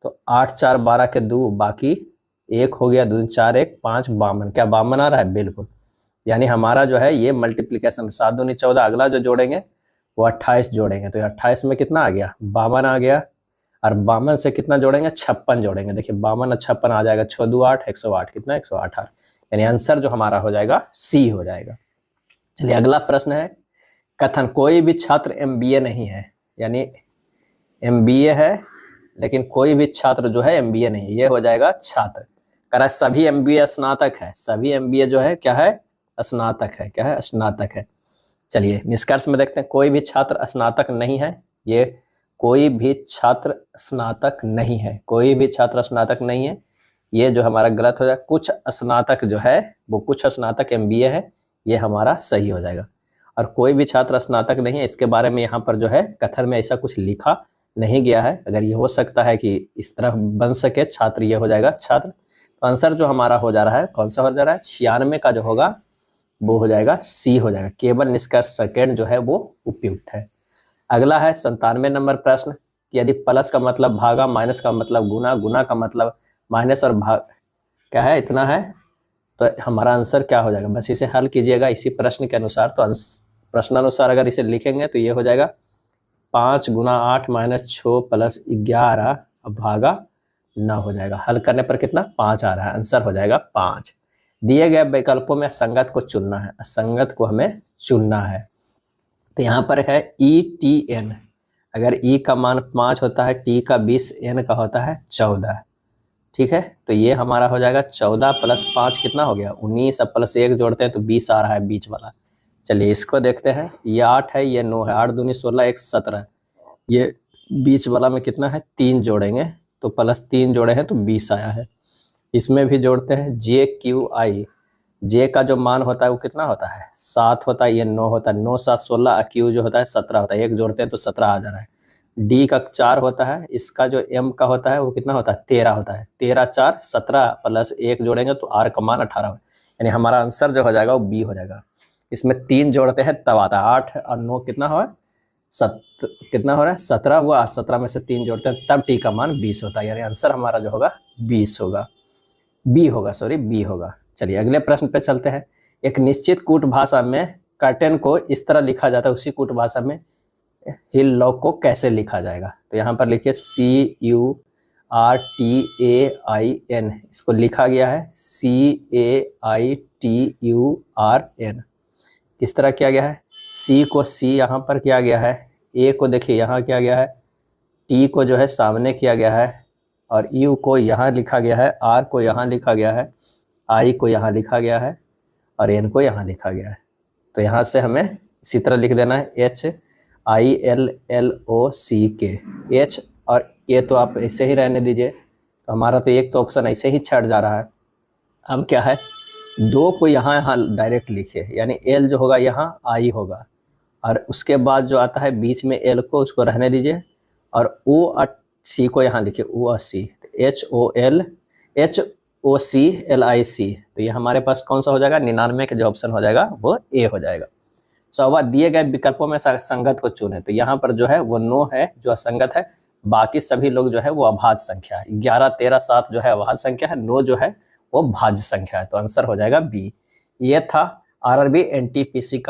तो 8 4 12 के 2, बाकी 1 हो गया, 2 4 1 5 52। क्या 52 आ रहा है? बिल्कुल। यानी हमारा जो है ये मल्टीप्लीकेशन 7 दूनी 14, अगला जो जोड़ेंगे वो 28 जोड़ेंगे तो 28 में कितना आ गया? 52 आ गया। और 52 से कितना जोड़ेंगे? 56 जोड़ेंगे। देखिए 52 और 56 आ जाएगा, 6 2 8, 108। कितना? 108। यानी आंसर जो हमारा हो जाएगा सी हो जाएगा। चलिए अगला प्रश्न है, कथन कोई भी छात्र MBA नहीं है, यानी MBA है लेकिन कोई भी छात्र जो है MBA नहीं है, ये हो जाएगा छात्र। कह सभी MBA स्नातक है। सभी MBA जो है क्या है? स्नातक है। क्या है? स्नातक है। चलिए निष्कर्ष में देखते हैं, कोई भी छात्र स्नातक नहीं है। ये कोई भी छात्र स्नातक नहीं है, कोई भी छात्र स्नातक नहीं है, ये जो हमारा गलत हो जाएगा। कुछ स्नातक जो है वो कुछ स्नातक MBA है, ये हमारा सही हो जाएगा। और कोई भी छात्र स्नातक नहीं है, इसके बारे में यहाँ पर जो है कथन में ऐसा कुछ लिखा नहीं गया है। अगर ये हो सकता है कि इस तरह बन सके छात्र, ये हो जाएगा छात्र। तो आंसर जो हमारा हो जा रहा है, कौन सा हो जा रहा है? 96 का जो होगा वो हो जाएगा सी हो जाएगा। केवल निष्कर्ष सेकेंड जो है वो उपयुक्त है। अगला है 97 नंबर प्रश्न, यदि प्लस का मतलब भागा, माइनस का मतलब गुना, गुना का मतलब माइनस और भाग क्या है? इतना है, तो हमारा आंसर क्या हो जाएगा? बस इसे हल कीजिएगा इसी प्रश्न के अनुसार। तो प्रश्नानुसार अगर इसे लिखेंगे तो ये हो जाएगा 5 गुना 8 माइनस 6 प्लस 11 भागा 9 हो जाएगा। हल करने पर कितना? 5 आ रहा है, आंसर हो जाएगा 5। दिए गए विकल्पों में संगत को चुनना है, असंगत को हमें चुनना है। तो यहाँ पर है ETN, अगर E का मान 5 होता है, T का 20, N का होता है 14। ठीक है, तो ये हमारा हो जाएगा 14 प्लस 5 कितना हो गया? 19। अब प्लस 1 जोड़ते हैं तो 20 आ रहा है बीच वाला। चलिए इसको देखते हैं, ये 8 है, ये 9 है, 8 दूनी 16, 1 17। ये बीच वाला में कितना है? 3 जोड़ेंगे तो प्लस 3 जोड़े हैं तो 20 आया है। इसमें भी जोड़ते हैं JQI, जे का जो मान होता है वो कितना होता है? 7 होता है, ये 9 होता है, 9 7 16, Q जो होता है 17 होता है, 1 जोड़ते हैं तो 17 आ जा रहा है। D का 4 होता है, इसका जो M का होता है वो कितना होता है? 13 होता है, 13 4 17 प्लस 1 जोड़ेंगे तो R का मान 18 है। यानी हमारा आंसर जो हो जाएगा वो B हो जाएगा। इसमें 3 जोड़ते हैं तब आता है 8 और 9 कितना हो कितना हो रहा है? 17 हुआ, और 17 में से 3 जोड़ते हैं तब T का मान 20 होता है। यानी आंसर हमारा जो होगा 20 होगा, बी होगा। चलिए अगले प्रश्न पे चलते हैं। एक निश्चित कूट भाषा में कर्टेन को इस तरह लिखा जाता है, उसी कूट भाषा में हिल लॉक को कैसे लिखा जाएगा? तो यहाँ पर लिखिए CURTAIN, इसको लिखा गया है CAITURN। किस तरह किया गया है? C को C यहाँ पर किया गया है, A को देखिए यहाँ किया गया है, T को जो है सामने किया गया है, और U को यहाँ लिखा गया है, R को यहाँ लिखा गया है, I को यहाँ लिखा गया है, और N को यहाँ लिखा गया है। तो यहाँ से हमें इसी तरह लिख देना है HILLOCK। H और A तो आप ऐसे ही रहने दीजिए, तो हमारा तो एक तो ऑप्शन ऐसे ही छट जा रहा है। अब क्या है? 2 को यहाँ डायरेक्ट लिखिए, यानी L जो होगा यहाँ I होगा, और उसके बाद जो आता है बीच में L को, उसको रहने दीजिए, और O और C को यहाँ लिखिए, O और C, HOCLIC। तो ये हमारे पास कौन सा हो जाएगा? 99 का जो ऑप्शन हो जाएगा वो A हो जाएगा। 100वां, दिए गए विकल्पों में संगत को चुने। तो यहाँ पर जो है वो 9 है जो असंगत है, बाकी सभी लोग जो है वो अभाज्य संख्या है। 11 13 7 जो है अभाज्य संख्या है, 9 जो है वो भाज्य संख्या है। तो आंसर हो जाएगा बी। ये था RRB NTPC का